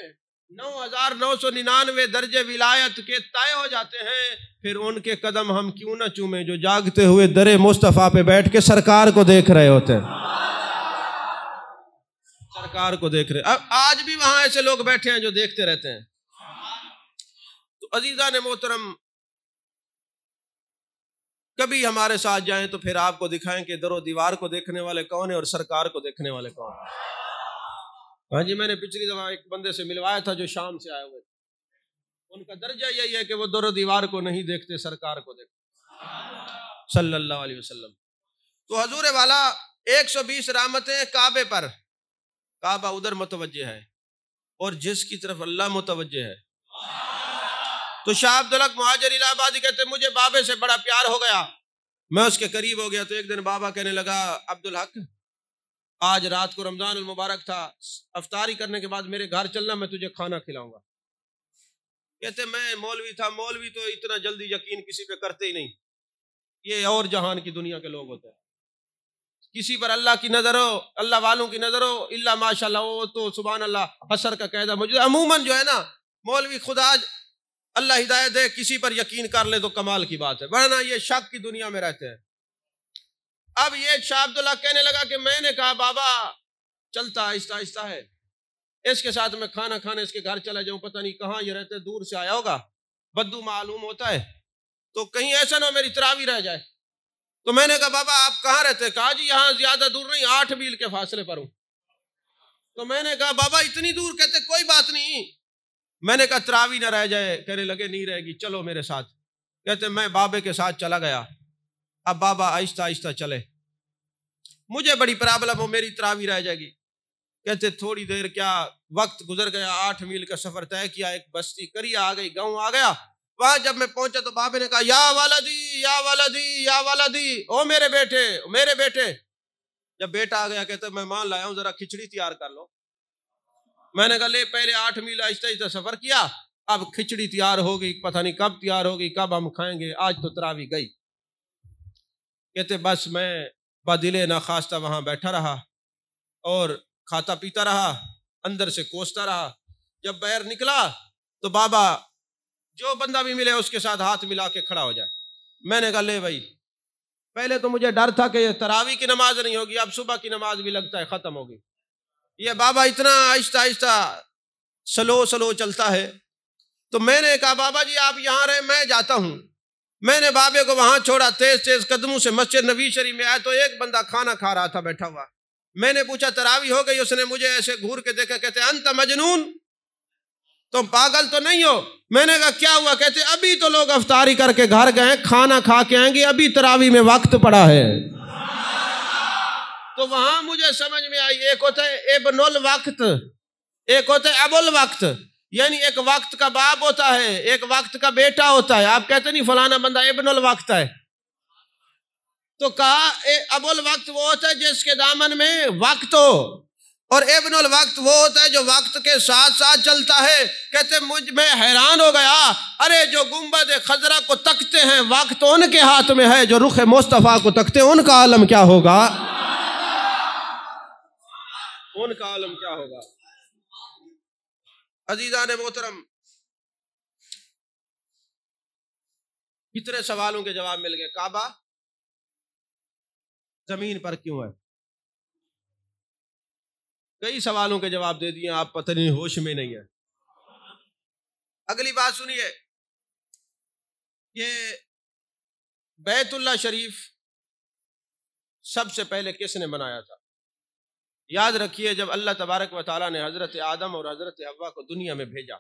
9999 درجے ولایت کے طے ہو جاتے ہیں، پھر ان کے قدم ہم کیوں نہ چومیں جو جاگتے ہوئے در مصطفیٰ پہ بیٹھ کے سرکار کو دیکھ رہے ہوتے ہیں. سرکار کو دیکھ رہے. اب آج بھی وہاں ایسے لوگ بیٹھے ہیں جو دیکھتے رہتے ہیں. تو عزیزان محترم کبھی ہمارے ساتھ جائیں تو پھر آپ کو دکھائیں کہ در و دیوار کو دیکھنے والے کون ہیں اور سرکار کو دیکھنے والے کون ہیں. ہاں جی میں نے پچھلی دفعہ ایک بندے سے ملوایا تھا جو شام سے آئے ہوئے تھے. ان کا درجہ یہی ہے کہ وہ در و دیوار کو نہیں دیکھتے، سرکار کو دیکھتے صلی اللہ علیہ وسلم. تو حضور والا 120 رحمتیں کعبے پر. کعبہ ادھر متوجہ ہے اور جس کی طرف اللہ متوجہ ہے. تو شاہ عبدالحق مہاجر الہ آبادی کہتے مجھے بابے سے بڑا پیار ہو گیا. میں اس کے قریب ہو گیا تو ایک دن بابا کہنے لگا عبدالحق آج رات کو رمضان المبارک تھا، افطاری کرنے کے بعد میرے گھر چلنا، میں تجھے کھانا کھلاؤں گا. کہتے میں مولوی تھا. مولوی تو اتنا جلدی یقین کسی پہ کرتے ہی نہیں، یہ اور جہان کی دنیا کے لوگ ہوتے ہیں. کسی پر اللہ کی نظر ہو، اللہ والوں کی نظر ہو، اللہ ماشاء اللہ وہ تو سبحان اللہ حسر کا قاعدہ موجود ہے۔ عموماً جو ہے نا مولوی خدا اللہ ہدایت دے کسی پر یقین کر لے تو کمال کی بات ہے، ورنہ یہ شک کی دنیا میں رہتے ہیں۔ اب یہ شاہ عبداللہ کہنے لگا کہ میں نے کہا بابا چلتا آہستہ آہستہ ہے، اس کے ساتھ میں کھانا کھانے اس کے گھر چلا جاؤں، پتہ نہیں کہاں یہ رہتے، دور سے آیا ہوگا، بدو معلوم ہوتا ہے، تو کہیں ایسا نہ میری تراویح رہ جائے۔ تو میں نے کہا بابا آپ کہاں رہتے؟ کہا جی یہاں زیادہ دور نہیں، 8 میل کے فاصلے پر ہوں۔ تو میں نے کہا بابا اتنی دور؟ کہتے کوئی بات نہیں۔ میں نے کہا تراویح نہ رہ جائے، کہنے لگے نہیں رہے گی، چلو میرے ساتھ۔ کہتے میں بابے کے ساتھ چلا گیا۔ اب بابا آہستہ آہستہ چلے، مجھے بڑی پرابلم ہو، میری تراویح رہ جائے گی۔ کہتے تھوڑی دیر کیا وقت گزر گیا، 8 میل کا سفر طے کیا، ایک بستی کریا آ گئی، گاؤں آ گیا۔ وہاں جب میں پہنچا تو بابے نے کہا یا ولدی یا ولدی یا ولدی، او میرے بیٹے، او میرے بیٹے۔ جب بیٹا آ گیا کہتے میں مان لایا ہوں، ذرا کھچڑی تیار کر لو۔ میں نے کہا لے پہلے 8 میل آہستہ آہستہ سفر کیا، اب کھچڑی تیار ہوگی، پتہ نہیں کب تیار ہوگی، کب ہم کھائیں گے، آج تو تراویح گئی۔ کہتے بس میں بدل ناخواستہ وہاں بیٹھا رہا اور کھاتا پیتا رہا، اندر سے کوستا رہا۔ جب باہر نکلا تو بابا جو بندہ بھی ملے اس کے ساتھ ہاتھ ملا کے کھڑا ہو جائے۔ میں نے کہا لے بھائی، پہلے تو مجھے ڈر تھا کہ یہ تراویح کی نماز نہیں ہوگی، اب صبح کی نماز بھی لگتا ہے ختم ہوگی۔ یہ بابا اتنا آہستہ آہستہ سلو چلتا ہے۔ تو میں نے کہا بابا جی آپ یہاں رہے، میں جاتا ہوں۔ میں نے بابے کو وہاں چھوڑا، تیز قدموں سے مسجد نبی شریف میں آیا تو ایک بندہ کھانا کھا رہا تھا بیٹھا ہوا۔ میں نے پوچھا تراویح ہو گئی؟ اس نے مجھے ایسے گھور کے دیکھا، کہتے انت مجنون، تم پاگل تو نہیں ہو؟ میں نے کہا کیا ہوا؟ کہتے ابھی تو لوگ افطاری کر کے گھر گئے، کھانا کھا کے آئیں گے، ابھی تراویح میں وقت پڑا ہے۔ تو وہاں مجھے سمجھ میں آئی، ایک ہوتا ہے ابن الوقت، ایک ہوتا ہے ابو الوقت، یعنی ایک وقت کا باپ ہوتا ہے، ایک وقت کا بیٹا ہوتا ہے۔ آپ کہتے نہیں فلانا بندہ ابن الوقت ہے، تو کہا ابو الوقت وہ ہوتا ہے جس کے دامن میں وقت ہو، اور ابن الوقت وہ ہوتا ہے جو وقت کے ساتھ ساتھ چلتا ہے۔ کہتے میں حیران ہو گیا، ارے جو گنبد خضرا کو تکتے ہیں وقت ان کے ہاتھ میں ہے، جو رخ مصطفیٰ کو تکتے ہیں ان کا عالم کیا ہوگا، ان کا عالم کیا ہوگا۔ عزیزان محترم، کتنے سوالوں کے جواب مل گئے۔ کعبہ زمین پر کیوں ہے؟ کئی سوالوں کے جواب دے دیے آپ، پتہ نہیں ہوش میں نہیں ہے۔ اگلی بات سنیے، یہ بیت اللہ شریف سب سے پہلے کس نے بنایا تھا؟ یاد رکھیے جب اللہ تبارک و تعالیٰ نے حضرت آدم اور حضرت حوا کو دنیا میں بھیجا،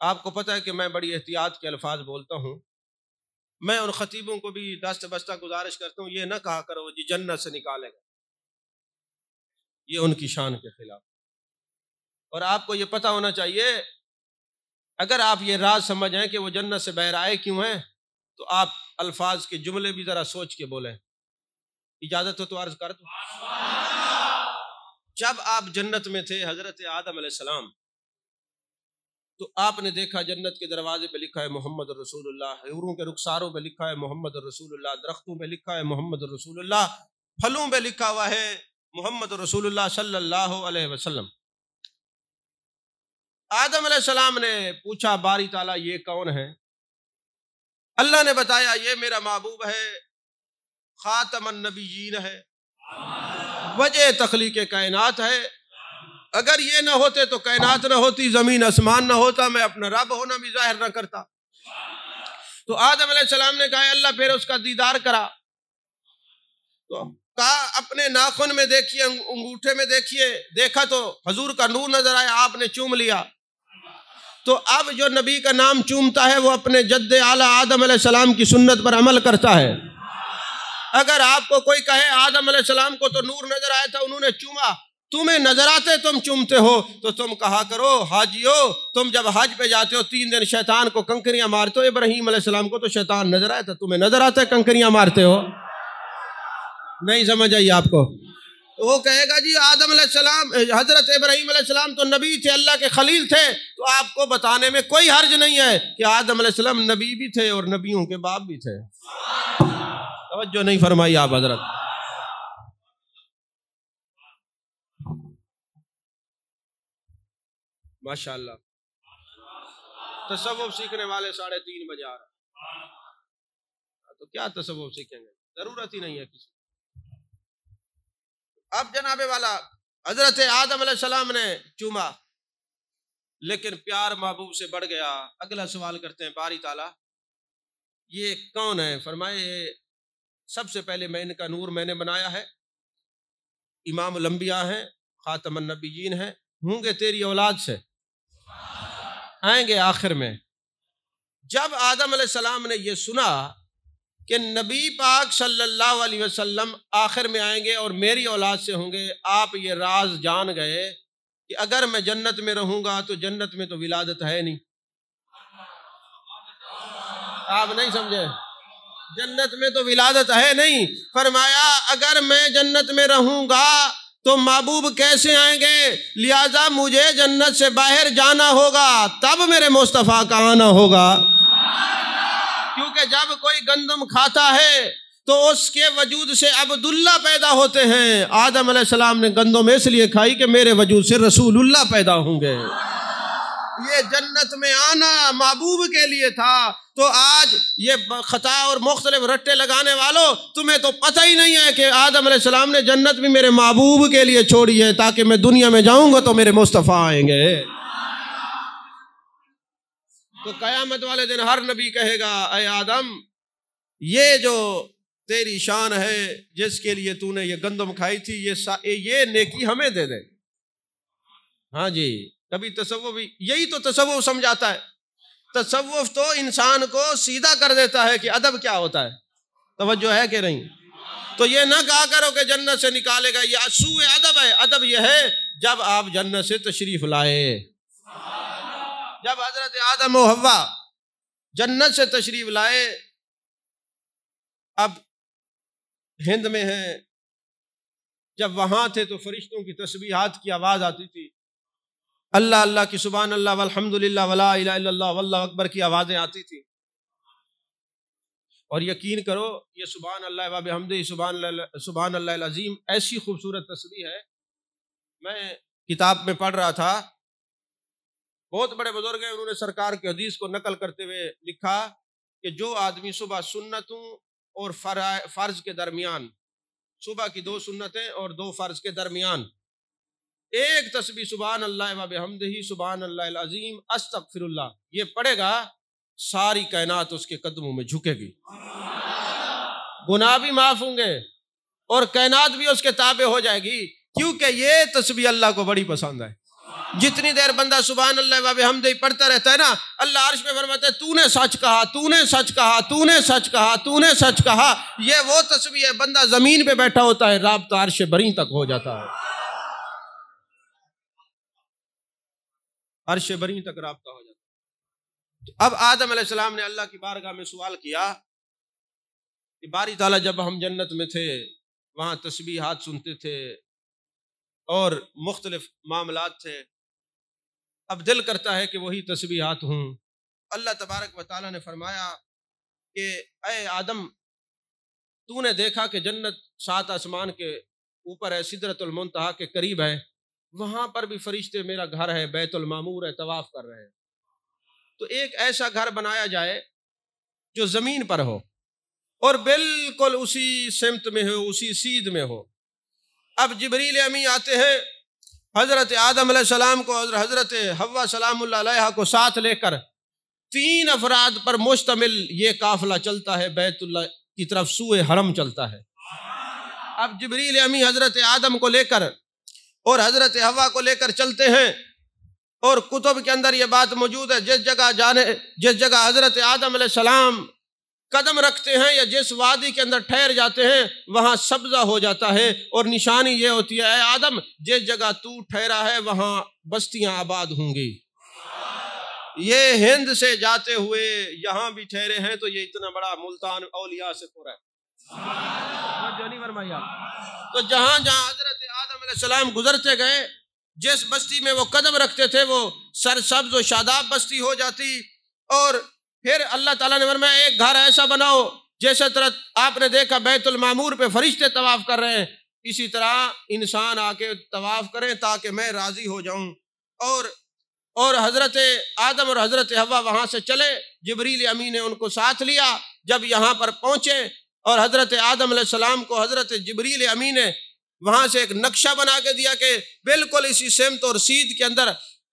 آپ کو پتہ ہے کہ میں بڑی احتیاط کے الفاظ بولتا ہوں، میں ان خطیبوں کو بھی دست بستہ گزارش کرتا ہوں یہ نہ کہا کرو جی جنت سے نکالے گا، یہ ان کی شان کے خلاف۔ اور آپ کو یہ پتہ ہونا چاہیے اگر آپ یہ راز سمجھیں کہ وہ جنت سے باہر آئے کیوں ہیں تو آپ الفاظ کے جملے بھی ذرا سوچ کے بولیں۔ اجازت ہو تو عرض کر دوں۔ جب آپ جنت میں تھے حضرت آدم علیہ السلام، تو آپ نے دیکھا جنت کے دروازے پہ لکھا ہے محمد رسول اللہ، حوروں کے رخساروں پہ لکھا ہے محمد رسول اللہ، درختوں پہ لکھا ہے محمد رسول اللہ، پھلوں پہ لکھا ہوا ہے محمد رسول اللہ صلی اللہ علیہ وسلم۔ آدم علیہ السلام نے پوچھا باری تعالیٰ یہ کون ہے؟ اللہ نے بتایا یہ میرا محبوب ہے، خاتم النبیین ہے، وجہ تخلیق کائنات ہے۔ اگر یہ نہ ہوتے تو کائنات نہ ہوتی، زمین آسمان نہ ہوتا، میں اپنا رب ہونا بھی ظاہر نہ کرتا۔ تو آدم علیہ السلام نے کہا اللہ پھر اس کا دیدار کرا، تو کہا اپنے ناخن میں دیکھیے، انگوٹھے میں دیکھیے، دیکھا تو حضور کا نور نظر آیا، آپ نے چوم لیا۔ تو اب جو نبی کا نام چومتا ہے وہ اپنے جد اعلیٰ آدم علیہ السلام کی سنت پر عمل کرتا ہے۔ اگر آپ کو کوئی کہے آدم علیہ السلام کو تو نور نظر آیا تھا انہوں نے چوما، تمہیں نظر آتے تم چومتے ہو، تو تم کہا کرو حاجیو تم جب حج پہ جاتے ہو 3 دن شیطان کو کنکریاں مارتے ہو، ابراہیم علیہ السلام کو تو شیطان نظر آیا تھا، تمہیں نظر آتا ہے کنکریاں مارتے ہو؟ نہیں سمجھ آئی آپ کو؟ وہ کہے گا جی آدم علیہ السلام، حضرت ابراہیم علیہ السلام تو نبی تھے، اللہ کے خلیل تھے، تو آپ کو بتانے میں کوئی حرج نہیں ہے کہ آدم علیہ السلام نبی بھی تھے اور نبیوں کے باپ بھی تھے۔ توجہ نہیں فرمائی آپ حضرت۔ ماشاءاللہ تصوف سیکھنے والے 3:30 بجے آ رہے ہیں، تو کیا تصوف سیکھیں گے؟ ضرورت ہی نہیں ہے کسی۔ اب جناب والا حضرت آدم علیہ السلام نے چوما، لیکن پیار محبوب سے بڑھ گیا۔ اگلا سوال کرتے ہیں باری تعالیٰ یہ کون ہے؟ فرمائے سب سے پہلے میں ان کا نور میں نے بنایا ہے، امام الانبیاء ہیں، خاتم النبیین ہیں، ہوں گے تیری اولاد سے، آئیں گے آخر میں۔ جب آدم علیہ السلام نے یہ سنا کہ نبی پاک صلی اللہ علیہ وسلم آخر میں آئیں گے اور میری اولاد سے ہوں گے، آپ یہ راز جان گئے کہ اگر میں جنت میں رہوں گا تو جنت میں تو ولادت ہے نہیں۔ آپ نہیں سمجھے، جنت میں تو ولادت ہے نہیں۔ فرمایا اگر میں جنت میں رہوں گا تو محبوب کیسے آئیں گے؟ لہذا مجھے جنت سے باہر جانا ہوگا، تب میرے مصطفیٰ کا آنا ہوگا۔ کیونکہ جب کوئی گندم کھاتا ہے تو اس کے وجود سے عبداللہ پیدا ہوتے ہیں۔ آدم علیہ السلام نے گندم اس لیے کھائی کہ میرے وجود سے رسول اللہ پیدا ہوں گے۔ یہ جنت میں آنا محبوب کے لیے تھا۔ تو آج یہ خطا اور مختلف رٹے لگانے والوں، تمہیں تو پتہ ہی نہیں ہے کہ آدم علیہ السلام نے جنت بھی میرے محبوب کے لیے چھوڑی ہے، تاکہ میں دنیا میں جاؤں گا تو میرے مصطفیٰ آئیں گے۔ تو قیامت والے دن ہر نبی کہے گا اے آدم، یہ جو تیری شان ہے جس کے لیے تو نے یہ گندم کھائی تھی، یہ نیکی ہمیں دے دے۔ ہاں جی، کبھی تصوف یہی تو تصوف سمجھاتا ہے۔ تصوف تو انسان کو سیدھا کر دیتا ہے کہ ادب کیا ہوتا ہے۔ توجہ ہے کہ نہیں؟ تو یہ نہ کہا کرو کہ جنت سے نکالے گا، یہ سوء ادب ہے۔ ادب یہ ہے جب آپ جنت سے تشریف لائے، جب حضرت آدم و حوا جنت سے تشریف لائے، اب ہند میں ہیں، جب وہاں تھے تو فرشتوں کی تسبیحات کی آواز آتی تھی، اللہ اللہ کی، سبحان اللہ والحمد للہ ولا الہ الا اللہ واللہ اکبر کی آوازیں آتی تھی۔ اور یقین کرو یہ سبحان اللہ و بحمدہ سبحان اللہ العظیم ایسی خوبصورت تسبیح ہے۔ میں کتاب میں پڑھ رہا تھا، بہت بڑے بزرگ ہیں، انہوں نے سرکار کی حدیث کو نقل کرتے ہوئے لکھا کہ جو آدمی صبح سنتوں اور فرض کے درمیان، صبح کی 2 سنتیں اور 2 فرض کے درمیان ایک تسبیح سبحان اللہ و بحمدہ سبحان اللہ العظیم استغفر اللہ یہ پڑھے گا، ساری کائنات اس کے قدموں میں جھکے گی، گناہ بھی معاف ہوں گے اور کائنات بھی اس کے تابع ہو جائے گی، کیونکہ یہ تسبیح اللہ کو بڑی پسند ہے۔ جتنی دیر بندہ سبحان اللہ و بحمدہ پڑھتا رہتا ہے نا، اللہ عرش میں فرماتا ہے تو نے سچ کہا، تو نے سچ کہا، تو نے سچ کہا، تو نے سچ کہا۔ یہ وہ تسبیح ہے، بندہ زمین پہ بیٹھا ہوتا ہے، رابطہ عرش بری تک ہو جاتا ہے، عرش بری تک رابطہ ہو جاتا ہے۔ اب آدم علیہ السلام نے اللہ کی بارگاہ میں سوال کیا کہ باری تعالیٰ جب ہم جنت میں تھے وہاں تسبیحات سنتے تھے اور مختلف معاملات تھے، اب دل کرتا ہے کہ وہی تسبیحات ہوں۔ اللہ تبارک و تعالیٰ نے فرمایا کہ اے آدم، تو نے دیکھا کہ جنت 7 آسمان کے اوپر ہے، سدرۃ المنتہا کے قریب ہے، وہاں پر بھی فرشتے میرا گھر ہے، بیت المعمور ہے، طواف کر رہے ہیں، تو ایک ایسا گھر بنایا جائے جو زمین پر ہو اور بالکل اسی سمت میں ہو، اسی سیدھ میں ہو۔ اب جبریل امی آتے ہیں حضرت آدم علیہ السلام کو اور حضرت حوا سلام اللہ علیہ کو ساتھ لے کر 3 افراد پر مشتمل یہ قافلہ چلتا ہے، بیت اللہ کی طرف سوئے حرم چلتا ہے۔ اب جبریل امی حضرت آدم کو لے کر اور حضرت حوا کو لے کر چلتے ہیں، اور کتب کے اندر یہ بات موجود ہے، جس جگہ حضرت آدم علیہ السلام قدم رکھتے ہیں یا جس وادی کے اندر ٹھہر جاتے ہیں وہاں سبزہ ہو جاتا ہے، اور نشانی یہ ہوتی ہے اے آدم جس جگہ تو ٹھہرا ہے وہاں بستیاں آباد ہوں گی۔ یہ ہند سے جاتے ہوئے یہاں بھی ٹھہرے ہیں تو یہ اتنا بڑا ملتان اولیاء سے پورا ہے۔ جو نہیں فرمایا، تو جہاں جہاں حضرت آدم علیہ السلام گزرتے گئے، جس بستی میں وہ قدم رکھتے تھے وہ سرسبز و شاداب بستی ہو جاتی، اور پھر اللہ تعالیٰ نے فرمایا ایک گھر ایسا بناؤ جیسے طرح آپ نے دیکھا بیت المعمور پہ فرشتے طواف کر رہے ہیں، اسی طرح انسان آ کے طواف کریں تاکہ میں راضی ہو جاؤں۔ اور اور حضرت آدم اور حضرت حوا وہاں سے چلے، جبریل امین نے ان کو ساتھ لیا۔ جب یہاں پر پہنچے اور حضرت آدم علیہ السلام کو حضرت جبریل امین نے وہاں سے ایک نقشہ بنا کے دیا کہ بالکل اسی سمت اور سیدھ کے اندر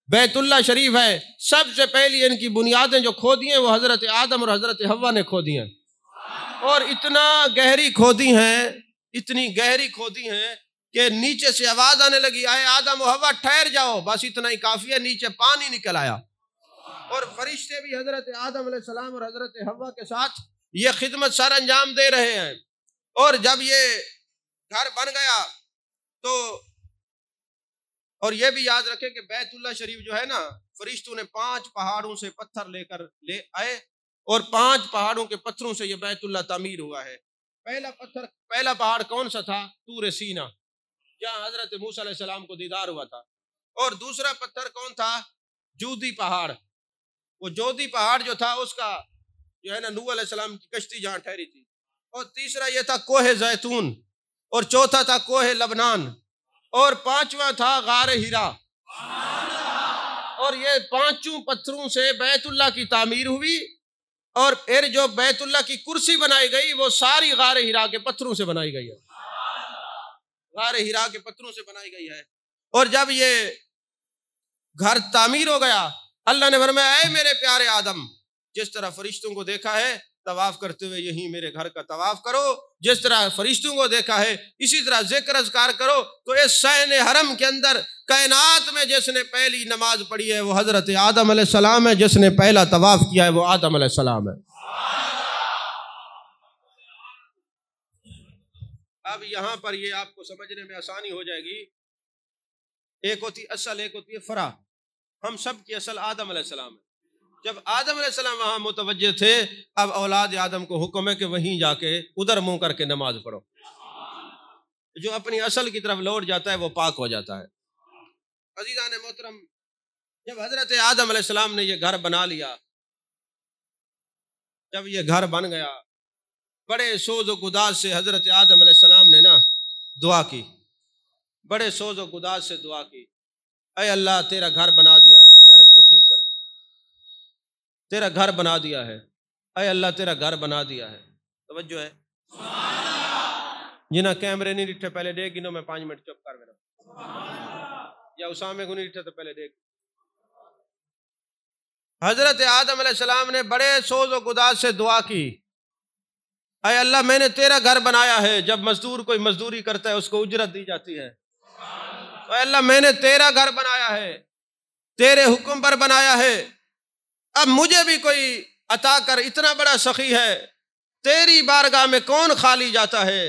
بیت اللہ شریف ہے۔ سب سے پہلی ان کی بنیادیں جو کھودی ہیں وہ حضرت آدم اور حضرت حوا نے کھودی ہیں، اور اتنا گہری کھودی ہیں، اتنی گہری کھودی ہیں کہ نیچے سے آواز آنے لگی، اے آدم و حوا ٹھہر جاؤ، بس اتنا ہی کافی ہے، نیچے پانی نکل آیا۔ اور فرشتے بھی حضرت آدم علیہ السلام اور حضرت حوا کے ساتھ یہ خدمت سر انجام دے رہے ہیں۔ اور جب یہ گھر بن گیا تو، اور یہ بھی یاد رکھے کہ بیت اللہ شریف جو ہے نا، فرشتوں نے 5 پہاڑوں سے پتھر لے آئے، اور 5 پہاڑوں کے پتھروں سے یہ بیت اللہ تعمیر ہوا ہے۔ پہلا پہاڑ کون سا تھا؟ طور سینا، جہاں حضرت موسیٰ علیہ السلام کو دیدار ہوا تھا۔ اور دوسرا پتھر کون تھا؟ جودی پہاڑ۔ وہ جودی پہاڑ جو تھا اس کا جو ہے نا نوح علیہ السلام کی کشتی جہاں ٹھہری تھی۔ اور تیسرا یہ تھا کوہ زیتون، اور چوتھا تھا کوہ لبنان، اور 5واں تھا غار ہیرا۔ اور یہ 5 پتھروں سے بیت اللہ کی تعمیر ہوئی، اور پھر جو بیت اللہ کی کرسی بنائی گئی وہ ساری غار ہیرا کے پتھروں سے بنائی گئی ہے، غار ہیرا کے پتھروں سے بنائی گئی ہے۔ اور جب یہ گھر تعمیر ہو گیا، اللہ نے فرمایا اے میرے پیارے آدم، جس طرح فرشتوں کو دیکھا ہے طواف کرتے ہوئے یہی میرے گھر کا طواف کرو، جس طرح فرشتوں کو دیکھا ہے اسی طرح ذکر اذکار کرو۔ تو اس صحن حرم کے اندر کائنات میں جس نے پہلی نماز پڑھی ہے وہ حضرت آدم علیہ السلام ہے، جس نے پہلا طواف کیا ہے وہ آدم علیہ السلام ہے۔ اب یہاں پر یہ آپ کو سمجھنے میں آسانی ہو جائے گی، ایک ہوتی اصل، ایک ہوتی ہے فرع۔ ہم سب کی اصل آدم علیہ السلام ہے۔ جب آدم علیہ السلام وہاں متوجہ تھے، اب اولاد آدم کو حکم ہے کہ وہیں جا کے ادھر منہ کر کے نماز پڑھو۔ جو اپنی اصل کی طرف لوٹ جاتا ہے وہ پاک ہو جاتا ہے۔ عزیزان محترم، جب حضرت آدم علیہ السلام نے یہ گھر بنا لیا، جب یہ گھر بن گیا، بڑے سوز و گداز سے حضرت آدم علیہ السلام نے نا دعا کی، بڑے سوز و گداز سے دعا کی، اے اللہ تیرا گھر بنا دیا ہے، یار اس کو ٹھیک کر، تیرا گھر بنا دیا ہے، اے اللہ تیرا گھر بنا دیا ہے۔ توجہ ہے جنہ کیمرے نہیں ڈٹھے پہلے دیکھ گنو، میں 5 منٹ چپ کر میرا، یا اسامے کو نہیں ڈٹھے تو پہلے دیکھ۔ حضرت آدم علیہ السلام نے بڑے سوز و گداز سے دعا کی، اے اللہ میں نے تیرا گھر بنایا ہے، جب مزدور کوئی مزدوری کرتا ہے اس کو اجرت دی جاتی ہے، اے اللہ میں نے تیرا گھر بنایا ہے، تیرے حکم پر بنایا ہے، اب مجھے بھی کوئی عطا کر، اتنا بڑا سخی ہے، تیری بارگاہ میں کون خالی جاتا ہے۔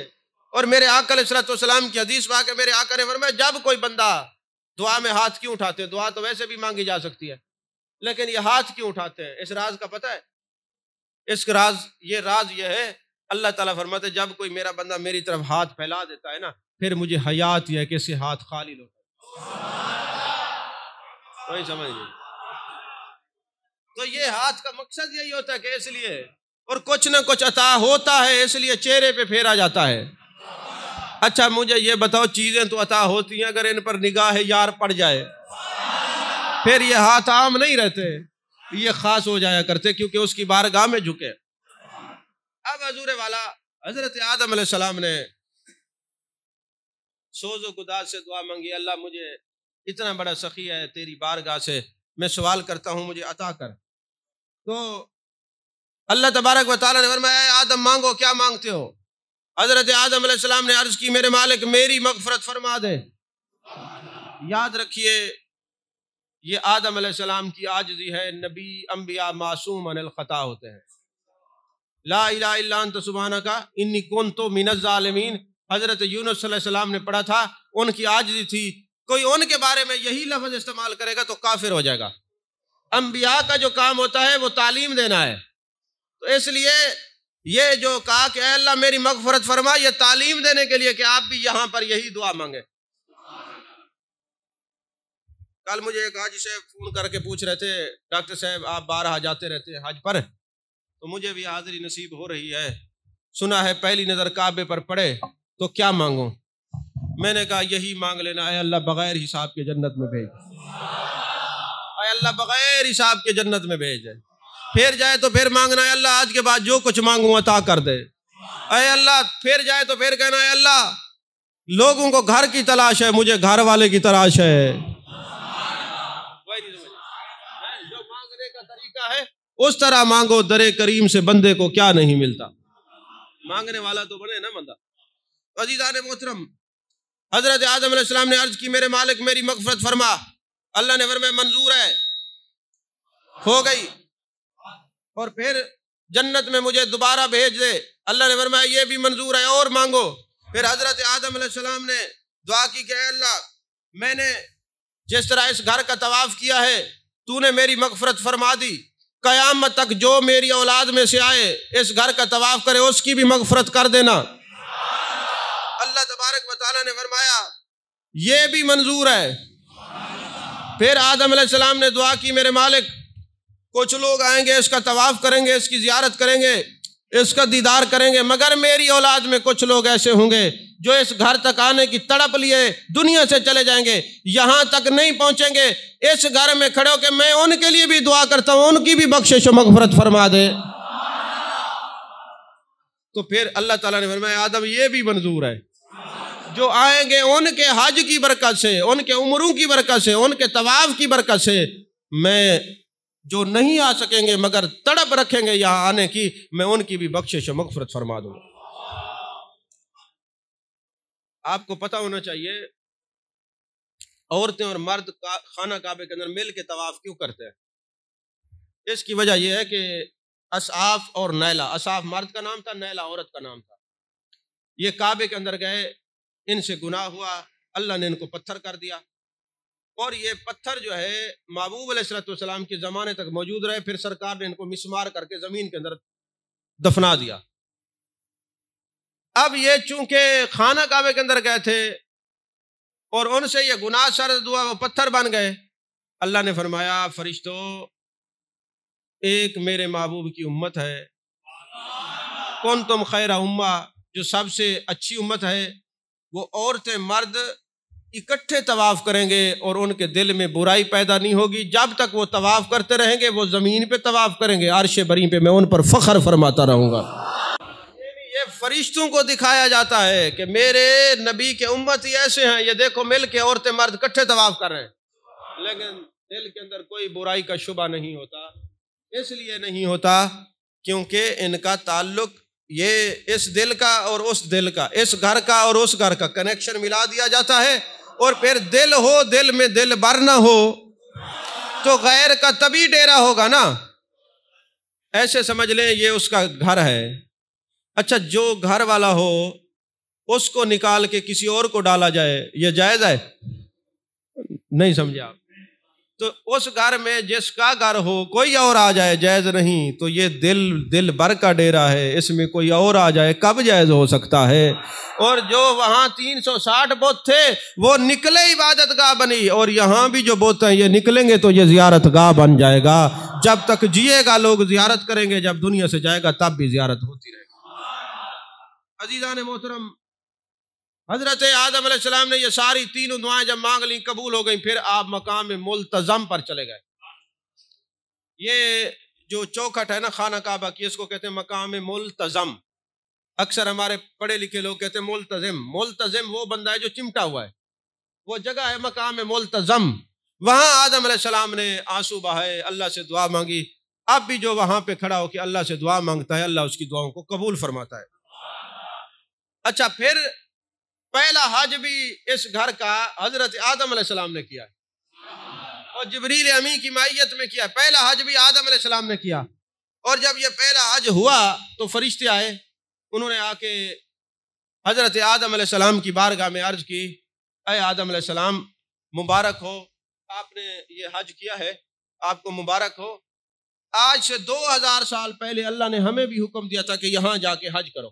اور میرے آقا علیہ السلام کی حدیث پاک ہے، میرے آقا نے فرمایا جب کوئی بندہ دعا میں ہاتھ کیوں اٹھاتے ہیں، دعا تو ویسے بھی مانگی جا سکتی ہے، لیکن یہ ہاتھ کیوں اٹھاتے ہیں؟ اس راز کا پتہ ہے؟ اس کا راز یہ ہے، اللہ تعالیٰ فرماتے ہیں جب کوئی میرا بندہ میری طرف ہاتھ پھیلا دیتا ہے نا، پھر مجھے حیات یہ ہے کہ اس سے ہاتھ خالی لوٹا۔ کوئی سمجھ نہیں؟ تو یہ ہاتھ کا مقصد یہی ہوتا ہے کہ اس لیے، اور کچھ نہ کچھ عطا ہوتا ہے اس لیے چہرے پہ پھیرا جاتا ہے۔ اچھا مجھے یہ بتاؤ، چیزیں تو عطا ہوتی ہیں، اگر ان پر نگاہ یار پڑ جائے پھر یہ ہاتھ عام نہیں رہتے، یہ خاص ہو جایا کرتے، کیونکہ اس کی بارگاہ میں جھکے۔ اب حضور والا حضرت آدم علیہ السلام نے سوز و گداز سے دعا مانگی، اللہ مجھے اتنا بڑا سخی ہے، تیری بارگاہ سے میں سوال کرتا ہوں، مجھے عطا کر۔ تو اللہ تبارک و تعالیٰ نے فرمایا اے آدم مانگو، کیا مانگتے ہو؟ حضرت آدم علیہ السلام نے عرض کی میرے مالک میری مغفرت فرما دے۔ یاد رکھیے یہ آدم علیہ السلام کی عاجزی ہے، نبی انبیاء معصوم عن الخطا ہوتے ہیں۔ لا الہ الا انت سبحانک انی کنت من الظالمین، حضرت یونس صلی اللہ علیہ السلام نے پڑھا تھا، ان کی عاجزی تھی۔ کوئی ان کے بارے میں یہی لفظ استعمال کرے گا تو کافر ہو جائے گا۔ انبیاء کا جو کام ہوتا ہے وہ تعلیم دینا ہے، تو اس لیے یہ جو کہا کہ اے اللہ میری مغفرت فرما، یہ تعلیم دینے کے لیے کہ آپ بھی یہاں پر یہی دعا مانگیں۔ کل مجھے ایک حاجی صاحب فون کر کے پوچھ رہے تھے، ڈاکٹر صاحب آپ 12 جاتے رہتے ہیں حج پر، تو مجھے بھی حاضری نصیب ہو رہی ہے، سنا ہے پہلی نظر کعبے پر پڑے تو کیا مانگوں؟ میں نے کہا یہی مانگ لینا، اے اللہ بغیر حساب کے جنت میں بھیج، اے اللہ بغیر حساب کے جنت میں بھیج دے. پھر جائے تو پھر مانگنا ہے اللہ آج کے بعد جو کچھ مانگوں عطا کر دے. اے اللہ پھر جائے تو پھر کہنا ہے اللہ لوگوں کو گھر کی تلاش ہے، مجھے گھر والے کی تلاش ہے. جو مانگنے کا طریقہ ہے اس طرح مانگو، در کریم سے بندے کو کیا نہیں ملتا. مانگنے والا تو بنے نا بندہ. عزیزان محترم، حضرت آدم علیہ السلام نے عرض کی میرے مالک میری مغفرت فرما. اللہ نے فرمایا منظور ہے، ہو گئی. اور پھر جنت میں مجھے دوبارہ بھیج دے. اللہ نے فرمایا یہ بھی منظور ہے، اور مانگو. پھر حضرت آدم علیہ السلام نے دعا کی کہ اے اللہ میں نے جس طرح اس گھر کا طواف کیا ہے تو نے میری مغفرت فرما دی، قیامت تک جو میری اولاد میں سے آئے اس گھر کا طواف کرے اس کی بھی مغفرت کر دینا. اللہ تبارک و تعالیٰ نے فرمایا یہ بھی منظور ہے. پھر آدم علیہ السلام نے دعا کی میرے مالک کچھ لوگ آئیں گے، اس کا طواف کریں گے، اس کی زیارت کریں گے، اس کا دیدار کریں گے، مگر میری اولاد میں کچھ لوگ ایسے ہوں گے جو اس گھر تک آنے کی تڑپ لیے دنیا سے چلے جائیں گے، یہاں تک نہیں پہنچیں گے اس گھر میں کھڑے ہو کے میں ان کے لیے بھی دعا کرتا ہوں ان کی بھی بخشش و مغفرت فرما دے. تو پھر اللہ تعالیٰ نے فرمایا آدم یہ بھی منظور ہے، جو آئیں گے ان کے حج کی برکت سے، ان کے عمروں کی برکت سے، ان کے طواف کی برکت سے، میں جو نہیں آ سکیں گے مگر تڑپ رکھیں گے یہاں آنے کی، میں ان کی بھی بخشش و مغفرت فرما دوں. آپ کو پتہ ہونا چاہیے عورتیں اور مرد خانہ کعبے کے اندر مل کے طواف کیوں کرتے ہیں. اس کی وجہ یہ ہے کہ اصعاف اور نیلا، اصعاف مرد کا نام تھا، نیلا عورت کا نام تھا. یہ کعبے کے اندر گئے، ان سے گناہ ہوا، اللہ نے ان کو پتھر کر دیا، اور یہ پتھر جو ہے محبوب علیہ السلام کے زمانے تک موجود رہے. پھر سرکار نے ان کو مسمار کر کے زمین کے اندر دفنا دیا. اب یہ چونکہ خانہ کعبے کے اندر گئے تھے اور ان سے یہ گناہ سرزد ہوا، وہ پتھر بن گئے. اللہ نے فرمایا فرشتوں ایک میرے محبوب کی امت ہے، کنتم خیر امہ، جو سب سے اچھی امت ہے، وہ عورتیں مرد اکٹھے طواف کریں گے اور ان کے دل میں برائی پیدا نہیں ہوگی. جب تک وہ طواف کرتے رہیں گے وہ زمین پہ طواف کریں گے، عرش بری پہ میں ان پر فخر فرماتا رہوں گا. یہ فرشتوں کو دکھایا جاتا ہے کہ میرے نبی کے امتی ایسے ہیں، یہ دیکھو مل کے عورتیں مرد اکٹھے طواف کر رہے ہیں، لیکن دل کے اندر کوئی برائی کا شبہ نہیں ہوتا. اس لیے نہیں ہوتا کیونکہ ان کا تعلق یہ اس دل کا اور اس دل کا، اس گھر کا اور اس گھر کا کنیکشن ملا دیا جاتا ہے. اور پھر دل ہو، دل میں دل بر نہ ہو تو غیر کا تبھی ڈیرا ہوگا نا. ایسے سمجھ لیں یہ اس کا گھر ہے. اچھا جو گھر والا ہو اس کو نکال کے کسی اور کو ڈالا جائے، یہ جائز ہے؟ نہیں سمجھے آپ؟ تو اس گھر میں جس کا گھر ہو کوئی اور آ جائے جائز نہیں. تو یہ دل بر کا ڈیرا ہے، اس میں کوئی اور آ جائے کب جائز ہو سکتا ہے؟ اور جو وہاں 360 بت تھے وہ نکلے عبادت گاہ بنی، اور یہاں بھی جو بت ہیں یہ نکلیں گے تو یہ زیارت گاہ بن جائے گا. جب تک جیے گا لوگ زیارت کریں گے، جب دنیا سے جائے گا تب بھی زیارت ہوتی رہے گی. عزیزان محترم، حضرت آدم علیہ السلام نے یہ ساری تینوں دعائیں جب مانگ لیں قبول ہو گئیں، پھر آپ مقام ملتزم پر چلے گئے. یہ جو چوکھٹ ہے نا خانہ کعبہ کی، اس کو کہتے ہیں مقام ملتزم. اکثر ہمارے پڑھے لکھے لوگ کہتے ہیں ملتزم. ملتزم وہ بندہ ہے جو چمٹا ہوا ہے، وہ جگہ ہے مقام ملتزم. وہاں آدم علیہ السلام نے آنسو بہائے، اللہ سے دعا مانگی. اب بھی جو وہاں پہ کھڑا ہو کے اللہ سے دعا مانگتا ہے، اللہ اس کی دعاؤں کو قبول فرماتا ہے. اچھا پھر پہلا حج بھی اس گھر کا حضرت آدم علیہ السلام نے کیا اور جبریل امین کی معیت میں کیا. پہلا حج بھی آدم علیہ السلام نے کیا. اور جب یہ پہلا حج ہوا تو فرشتے آئے، انہوں نے آ کے حضرت آدم علیہ السلام کی بارگاہ میں عرض کی، اے آدم علیہ السلام مبارک ہو، آپ نے یہ حج کیا ہے، آپ کو مبارک ہو. آج سے 2000 سال پہلے اللہ نے ہمیں بھی حکم دیا تھا کہ یہاں جا کے حج کرو،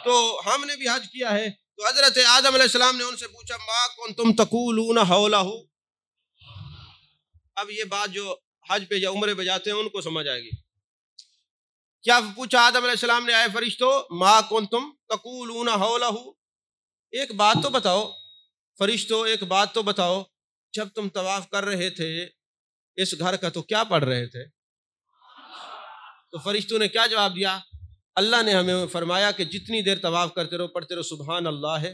تو ہم نے بھی حج کیا ہے. تو حضرت آدم علیہ السلام نے ان سے پوچھا ما کنتم تقولون حولہ. اب یہ بات جو حج پہ یا عمرے پہ جاتے ہیں ان کو سمجھ آئے گی. کیا پوچھا آدم علیہ السلام نے، اے فرشتو ما کنتم تقولون حولہ، ایک بات تو بتاؤ فرشتو، ایک بات تو بتاؤ، جب تم طواف کر رہے تھے اس گھر کا تو کیا پڑھ رہے تھے؟ تو فرشتوں نے کیا جواب دیا؟ اللہ نے ہمیں فرمایا کہ جتنی دیر طواف کرتے رہو پڑھتے رہو سبحان اللہ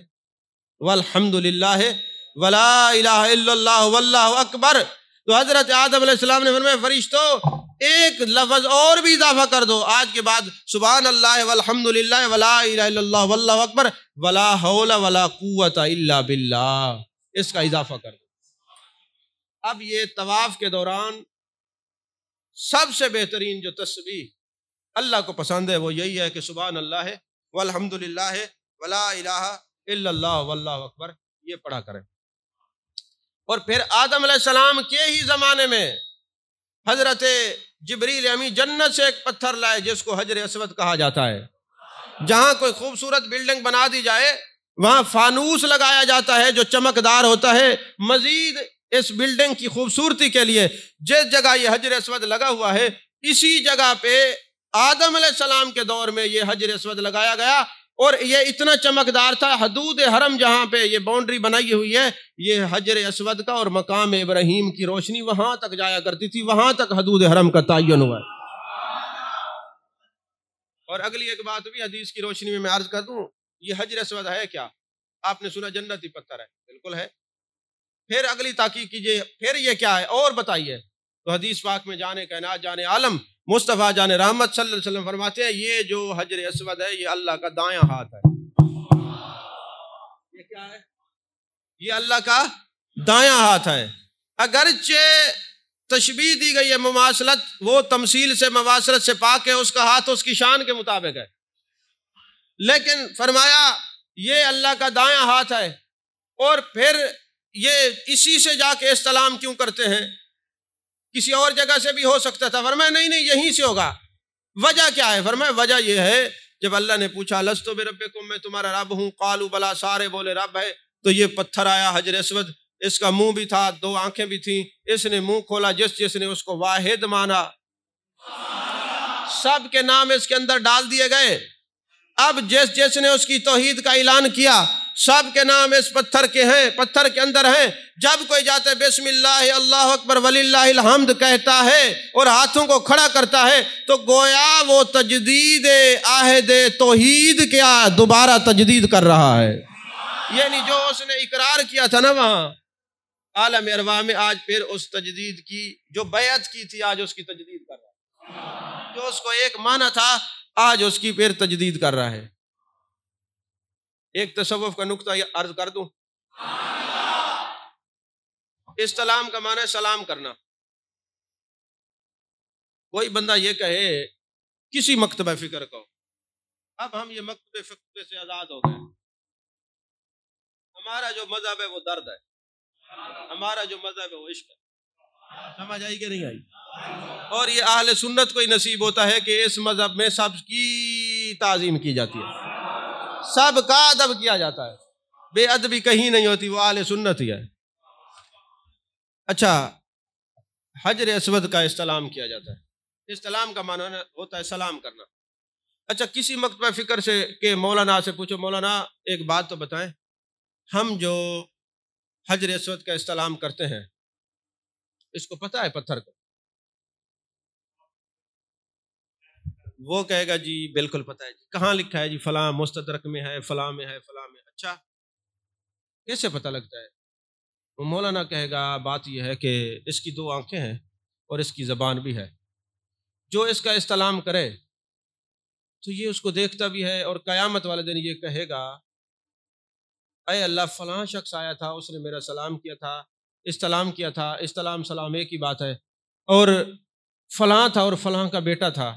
والحمد للہ ولا الہ الا اللہ واللہ اکبر۔ تو حضرت آدم علیہ السلام نے فرمایا فرشتوں ایک لفظ اور بھی اضافہ کر دو، آج کے بعد سبحان اللہ والحمد للہ ولا الہ الا اللہ واللہ اکبر ولا حول ولا قوت الا باللہ، اس کا اضافہ کر دو۔ اب یہ طواف کے دوران سب سے بہترین جو تسبیح اللہ کو پسند ہے وہ یہی ہے کہ سبحان اللہ والحمد للہ ولا الہ الا اللہ واللہ اکبر، یہ پڑھا کریں۔ اور پھر آدم علیہ السلام کے ہی زمانے میں حضرت جبریل امین جنت سے ایک پتھر لائے جس کو حجر اسود کہا جاتا ہے۔ جہاں کوئی خوبصورت بلڈنگ بنا دی جائے وہاں فانوس لگایا جاتا ہے جو چمکدار ہوتا ہے۔ مزید اس بلڈنگ کی خوبصورتی کے لیے جس جگہ یہ حجر اسود لگا ہوا ہے اسی جگہ پہ آدم علیہ السلام کے دور میں یہ حجر اسود لگایا گیا، اور یہ اتنا چمکدار تھا، حدود حرم جہاں پہ یہ باؤنڈری بنائی ہوئی ہے یہ حجر اسود کا، اور مقام ابراہیم کی روشنی وہاں تک جایا کرتی تھی، وہاں تک حدود حرم کا تعین ہوا ہے۔ اور اگلی ایک بات بھی حدیث کی روشنی میں عرض کر دوں، یہ حجر اسود ہے کیا؟ آپ نے سنا جنتی پتھر ہے، بالکل ہے۔ پھر اگلی تحقیق کیجئے پھر یہ کیا ہے اور بتائیے، تو حدیث پاک میں جانے کائنات جانے عالم مصطفیٰ جان رحمت صلی اللہ علیہ وسلم فرماتے ہیں یہ جو حجر اسود ہے یہ اللہ کا دایاں ہاتھ ہے۔ یہ کیا ہے؟ یہ اللہ کا دایاں ہاتھ ہے۔ اگرچہ تشبیہ دی گئی ہے مماثلت، وہ تمثیل سے مماثلت سے پاک ہے، اس کا ہاتھ اس کی شان کے مطابق ہے، لیکن فرمایا یہ اللہ کا دایاں ہاتھ ہے۔ اور پھر یہ اسی سے جا کے استلام کیوں کرتے ہیں؟ کسی اور جگہ سے بھی ہو سکتا تھا، فرمایا نہیں یہیں سے ہوگا۔ وجہ کیا ہے؟ فرمایا وجہ یہ ہے جب اللہ نے پوچھا لستو بربکم، میں تمہارا رب ہوں، قالوا بلا، سارے بولے رب ہے، تو یہ پتھر آیا حجر اسود، اس کا منہ بھی تھا، دو آنکھیں بھی تھیں، اس نے منہ کھولا، جس نے اس کو واحد مانا، سب کے نام اس کے اندر ڈال دیے گئے۔ اب جس نے اس کی توحید کا اعلان کیا سب کے نام اس پتھر کے ہیں، پتھر کے اندر ہیں۔ جب کوئی جاتا ہے بسم اللہ اللہ اکبر وللہ الحمد کہتا ہے اور ہاتھوں کو کھڑا کرتا ہے تو گویا وہ تجدید عہد توحید کیا دوبارہ تجدید کر رہا ہے، یعنی جو اس نے اقرار کیا تھا نا وہاں عالم ارواح میں، آج پھر اس تجدید کی جو بیعت کی تھی آج اس کی تجدید کر رہا ہے، جو اس کو ایک مانا تھا آج اس کی پھر تجدید کر رہا ہے۔ ایک تصوف کا نقطہ عرض کر دوں، استلام کا معنی ہے سلام کرنا۔ کوئی بندہ یہ کہے کسی مکتبہ فکر کو، اب ہم یہ مکتبہ فکر سے آزاد ہو گئے، ہمارا جو مذہب ہے وہ درد ہے، ہمارا جو مذہب ہے وہ عشق ہے۔ سمجھ آئی کہ نہیں آئی؟ اور یہ اہل سنت کو ہی نصیب ہوتا ہے کہ اس مذہب میں سب کی تعظیم کی جاتی ہے، سب کا ادب کیا جاتا ہے، بے ادبی کہیں نہیں ہوتی، وہ اہل سنت ہی ہے۔ اچھا، حجر اسود کا استلام کیا جاتا ہے، استلام کا معنی ہوتا ہے سلام کرنا۔ اچھا، کسی مکتبہ فکر سے کہ مولانا سے پوچھو مولانا ایک بات تو بتائیں، ہم جو حجر اسود کا استلام کرتے ہیں اس کو پتہ ہے پتھر کو؟ وہ کہے گا جی بالکل پتہ ہے جی، کہاں لکھا ہے جی؟ فلاں مستدرک میں ہے، فلاں میں ہے، فلاں میں۔ اچھا، کیسے پتہ لگتا ہے؟ وہ مولانا کہے گا بات یہ ہے کہ اس کی دو آنکھیں ہیں اور اس کی زبان بھی ہے، جو اس کا استلام کرے تو یہ اس کو دیکھتا بھی ہے، اور قیامت والے دن یہ کہے گا اے اللہ فلاں شخص آیا تھا، اس نے میرا سلام کیا تھا، استلام کیا تھا، استلام سلام ایک ہی بات ہے، اور فلاں تھا اور فلاں کا بیٹا تھا۔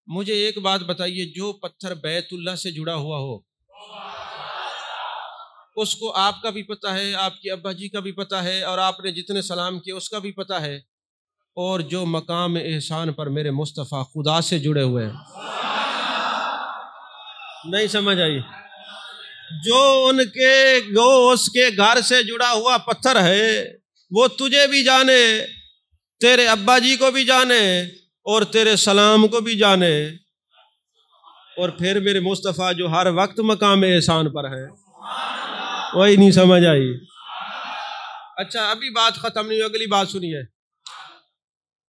مجھے ایک بات بتائیے، جو پتھر بیت اللہ سے جڑا ہوا ہو اس کو آپ کا بھی پتہ ہے، آپ کے ابا جی کا بھی پتہ ہے، اور آپ نے جتنے سلام کیے اس کا بھی پتہ ہے، اور جو مقام احسان پر میرے مصطفیٰ خدا سے جڑے ہوئے ہیں، نہیں سمجھ آئی؟ جو ان کے اس کے گھر سے جڑا ہوا پتھر ہے وہ تجھے بھی جانے، تیرے ابا جی کو بھی جانے، اور تیرے سلام کو بھی جانے، اور پھر میرے مصطفیٰ جو ہر وقت مقام احسان پر ہے، وہی نہیں سمجھ آئی؟ اچھا، ابھی بات ختم نہیں، اگلی بات سنیے۔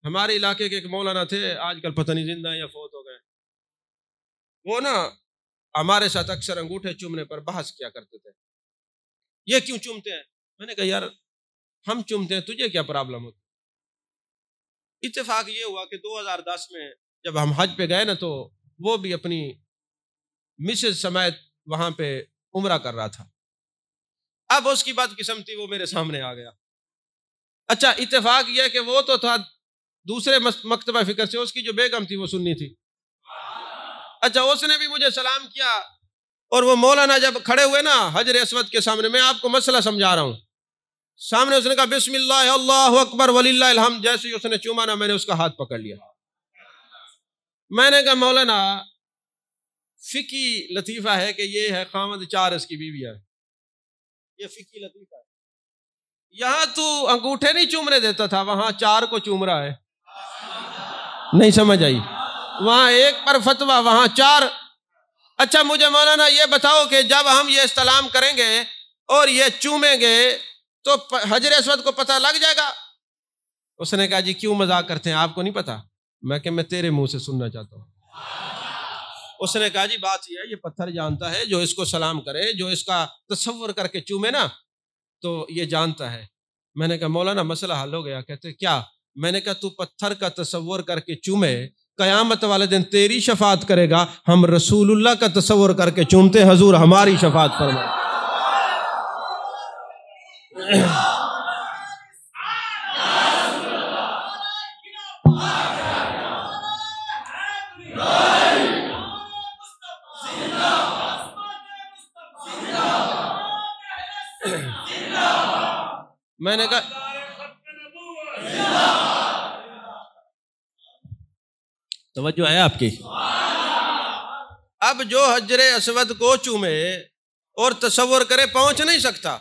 ہمارے علاقے کے ایک مولانا تھے، آج کل پتہ نہیں زندہ ہیں یا فوت ہو گئے، وہ نا ہمارے ساتھ اکثر انگوٹھے چومنے پر بحث کیا کرتے تھے، یہ کیوں چومتے ہیں؟ میں نے کہا یار ہم چومتے ہیں، تجھے کیا پرابلم ہوتی؟ اتفاق یہ ہوا کہ 2010 میں جب ہم حج پہ گئے نا تو وہ بھی اپنی مسز سمیت وہاں پہ عمرہ کر رہا تھا. اب اس کی بات قسم تھی وہ میرے سامنے آ گیا. اچھا اتفاق یہ کہ وہ تو تھا دوسرے مکتبہ فکر سے، اس کی جو بیگم تھی وہ سنی تھی. اچھا اس نے بھی مجھے سلام کیا، اور وہ مولانا جب کھڑے ہوئے نا حجر اسود کے سامنے، میں آپ کو مسئلہ سمجھا رہا ہوں، سامنے اس نے کہا بسم اللہ اللہ اکبر وللہ الحمد، جیسے ہی اس نے چوما نا میں نے اس کا ہاتھ پکڑ لیا. میں نے کہا مولانا فقہی لطیفہ ہے کہ یہ ہے خامد 4 اس کی بیوی ہے، یہ فقہی لطیفہ ہے. یہاں تو انگوٹھے نہیں چومنے دیتا تھا، وہاں 4 کو چوم رہا ہے. نہیں سمجھ آئی؟ وہاں 1 پر فتویٰ، وہاں 4. اچھا مجھے مولانا یہ بتاؤ کہ جب ہم یہ استلام کریں گے اور یہ چومیں گے تو حجر اسود کو پتہ لگ جائے گا؟ اس نے کہا جی کیوں مذاق کرتے ہیں، آپ کو نہیں پتا؟ میں تیرے منہ سے سننا چاہتا ہوں. اس نے کہا جی بات یہ ہے، یہ پتھر جانتا ہے، جو اس کو سلام کرے، جو اس کا تصور کر کے چومے نا تو یہ جانتا ہے. میں نے کہا مولانا مسئلہ حل ہو گیا. کہتے کیا؟ میں نے کہا تو پتھر کا تصور کر کے چومے، قیامت والے دن تیری شفاعت کرے گا. ہم رسول اللہ کا تصور کر کے چومتے، حضور ہماری شفاعت فرمائے. میں نے کہا توجہ ہے آپ کی؟ اب جو حجر اسود کو چومے اور تصور کرے پہنچ نہیں سکتا،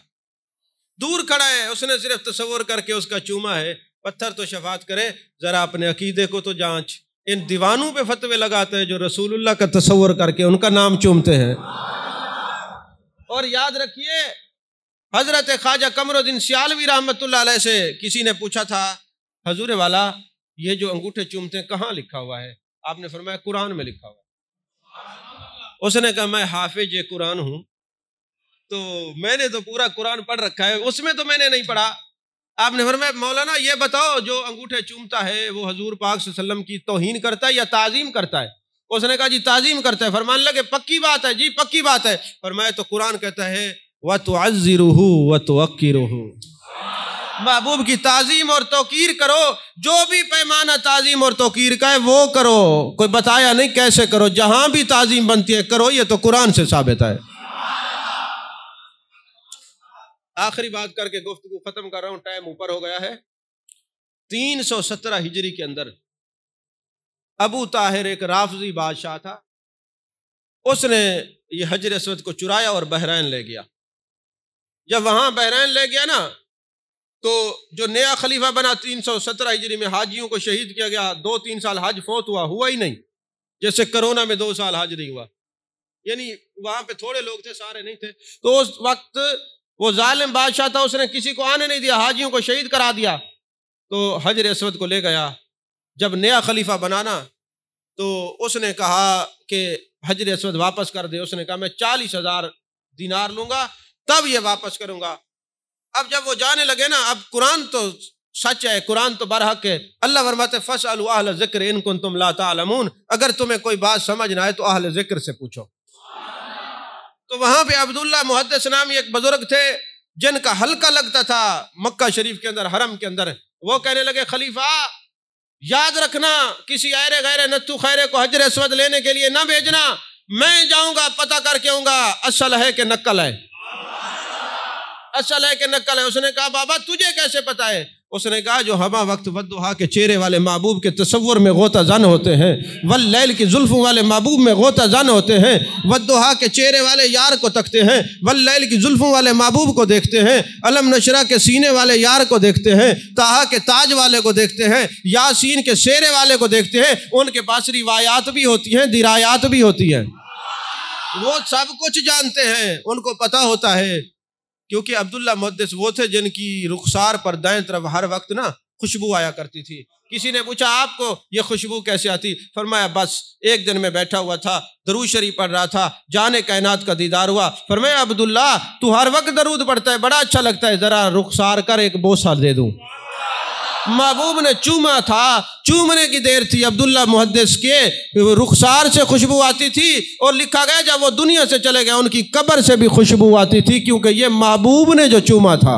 دور کھڑا ہے، اس نے صرف تصور کر کے اس کا چوما ہے. پتھر تو شفاعت کرے، ذرا اپنے عقیدے کو تو جانچ. ان دیوانوں پہ فتوے لگاتے ہیں جو رسول اللہ کا تصور کر کے ان کا نام چومتے ہیں. اور یاد رکھیے حضرت خواجہ قمر الدین سیالوی رحمۃ اللہ علیہ سے کسی نے پوچھا تھا حضور والا یہ جو انگوٹھے چومتے ہیں کہاں لکھا ہوا ہے؟ آپ نے فرمایا قرآن میں لکھا ہوا ہے. اس نے کہا میں حافظ قرآن ہوں، تو میں نے تو پورا قرآن پڑھ رکھا ہے، اس میں تو میں نے نہیں پڑھا. آپ نے فرمایا مولانا یہ بتاؤ جو انگوٹھے چومتا ہے وہ حضور پاک صلی اللہ علیہ وسلم کی توہین کرتا ہے یا تعظیم کرتا ہے؟ اس نے کہا جی تعظیم کرتا ہے. فرمان لگے پکی بات ہے؟ جی پکی بات ہے. فرمایا تو قرآن کہتا ہے وَتُعَزِّرُهُ وَتُوَقِّرُهُ، محبوب کی تعظیم اور توقیر کرو، جو بھی پیمانہ تعظیم اور توقیر کا ہے وہ کرو. کوئی بتایا نہیں کیسے کرو، جہاں بھی تعظیم بنتی ہے کرو، یہ تو قرآن سے ثابت ہے. آخری بات کر کے گفتگو ختم کر رہا ہوں، ٹائم اوپر ہو گیا ہے. 317 ہجری کے اندر ابو طاہر ایک رافضی بادشاہ تھا، اس نے یہ حجر اسود کو چرایا اور بحرین لے گیا. جب وہاں بحرین لے گیا نا تو جو نیا خلیفہ بنا 317 ہجری میں حاجیوں کو شہید کیا گیا. 2-3 سال حج فوت ہوا ہی نہیں، جیسے کرونا میں 2 سال حج نہیں ہوا. یعنی وہاں پہ تھوڑے لوگ تھے، سارے نہیں تھے. تو اس وقت وہ ظالم بادشاہ تھا، اس نے کسی کو آنے نہیں دیا، حاجیوں کو شہید کرا دیا. تو حجر اسود کو لے گیا. جب نیا خلیفہ بنانا تو اس نے کہا کہ حجر اسود واپس کر دے. اس نے کہا میں 40,000 دینار لوں گا تب یہ واپس کروں گا. اب جب وہ جانے لگے نا، اب قرآن تو سچ ہے، قرآن تو برحق ہے. اللہ فرماتے فاسألوا اہل الذکر ان کنتم لا تعلمون، اگر تمہیں کوئی بات سمجھ نہ آئے تو اہل ذکر سے پوچھو. تو وہاں پہ عبداللہ محدث نامی ایک بزرگ تھے جن کا حلقہ لگتا تھا مکہ شریف کے اندر، حرم کے اندر. وہ کہنے لگے خلیفہ یاد رکھنا کسی ایرے غیر نتو خیرے کو حجر اسود لینے کے لیے نہ بھیجنا، میں جاؤں گا پتہ کر کے آؤں گا اصل ہے کہ نقل ہے، اصل ہے کہ نقل ہے. اس نے کہا بابا تجھے کیسے پتا ہے؟ اس نے کہا جو ہمہ وقت والضحیٰ کے چہرے والے محبوب کے تصور میں غوطہ زن ہوتے ہیں، واللیل کی زلفوں والے محبوب میں غوطہ زن ہوتے ہیں، والضحیٰ کے چہرے والے یار کو تکتے ہیں، واللیل کی زلفوں والے محبوب کو دیکھتے ہیں، علم نشرہ کے سینے والے یار کو دیکھتے ہیں، طٰہٰ کے تاج والے کو دیکھتے ہیں، یاسین کے سیرے والے کو دیکھتے ہیں. ان کے پاس روایات بھی ہوتی ہیں، درایات بھی ہوتی ہیں، وہ سب کچھ جانتے ہیں، ان کو پتہ ہوتا ہے. کیونکہ عبداللہ محدث وہ تھے جن کی رخسار پر دائیں طرف ہر وقت نا خوشبو آیا کرتی تھی۔ کسی نے پوچھا آپ کو یہ خوشبو کیسے آتی؟ فرمایا بس ایک دن میں بیٹھا ہوا تھا، درود شریف پڑھ رہا تھا، جان کائنات کا دیدار ہوا۔ فرمایا عبداللہ تو ہر وقت درود پڑھتا ہے، بڑا اچھا لگتا ہے، ذرا رخسار کر ایک بوسہ دے دوں۔ محبوب نے چوما تھا، چومنے کی دیر تھی، عبداللہ محدث کے رخسار سے خوشبو آتی تھی، اور لکھا گیا جب وہ دنیا سے چلے گئے ان کی قبر سے بھی خوشبو آتی تھی، کیونکہ یہ محبوب نے جو چوما تھا،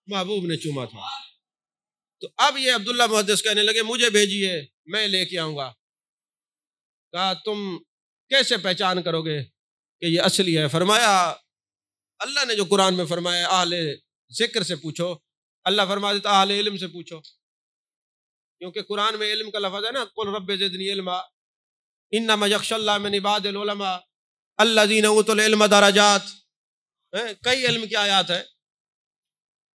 محبوب نے چوما تھا۔ تو اب یہ عبداللہ محدث کہنے لگے مجھے بھیجیے، میں لے کے آؤں گا۔ کہا تم کیسے پہچان کرو گے کہ یہ اصلی ہے؟ فرمایا اللہ نے جو قرآن میں فرمایا اہل ذکر سے پوچھو، اللہ فرما دیتا اہل علم سے پوچھو، کیونکہ قرآن میں علم کا لفظ ہے نا، قل رب زدنی علما انما یخشی اللہ من عباد العلماء الذین اوتوا العلم درجات، کئی علم کی آیات ہیں۔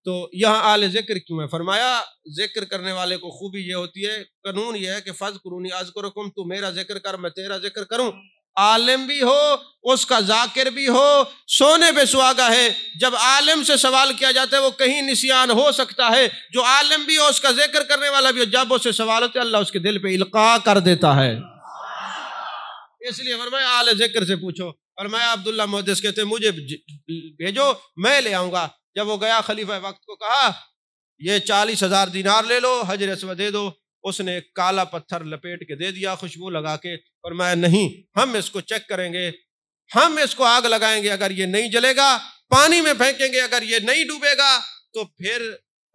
تو یہاں اہل ذکر کیوں ہے؟ فرمایا ذکر کرنے والے کو خوبی یہ ہوتی ہے، قانون یہ ہے کہ فذکرونی اذکرکم، تو میرا ذکر کر میں تیرا ذکر کروں۔ عالم بھی ہو اس کا ذاکر بھی ہو، سونے پہ سہاگا ہے۔ جب عالم سے سوال کیا جاتا ہے وہ کہیں نسیان ہو سکتا ہے، جو عالم بھی ہو اس کا ذکر کرنے والا بھی ہو، جب اس سے سوال ہوتا ہے اللہ اس کے دل پہ القاء کر دیتا ہے۔ اس لیے فرمایا اہل ذکر سے پوچھو۔ فرمایا عبداللہ محدث کہتے ہیں مجھے بھیجو میں لے آؤں گا۔ جب وہ گیا خلیفہ وقت کو کہا یہ 40,000 دینار لے لو، حجر اسود دے دو۔ اس نے ایک کالا پتھر لپیٹ کے دے دیا خوشبو لگا کے، فرمایا نہیں ہم اس کو چیک کریں گے، ہم اس کو آگ لگائیں گے، اگر یہ نہیں جلے گا پانی میں پھینکیں گے، اگر یہ نہیں ڈوبے گا تو پھر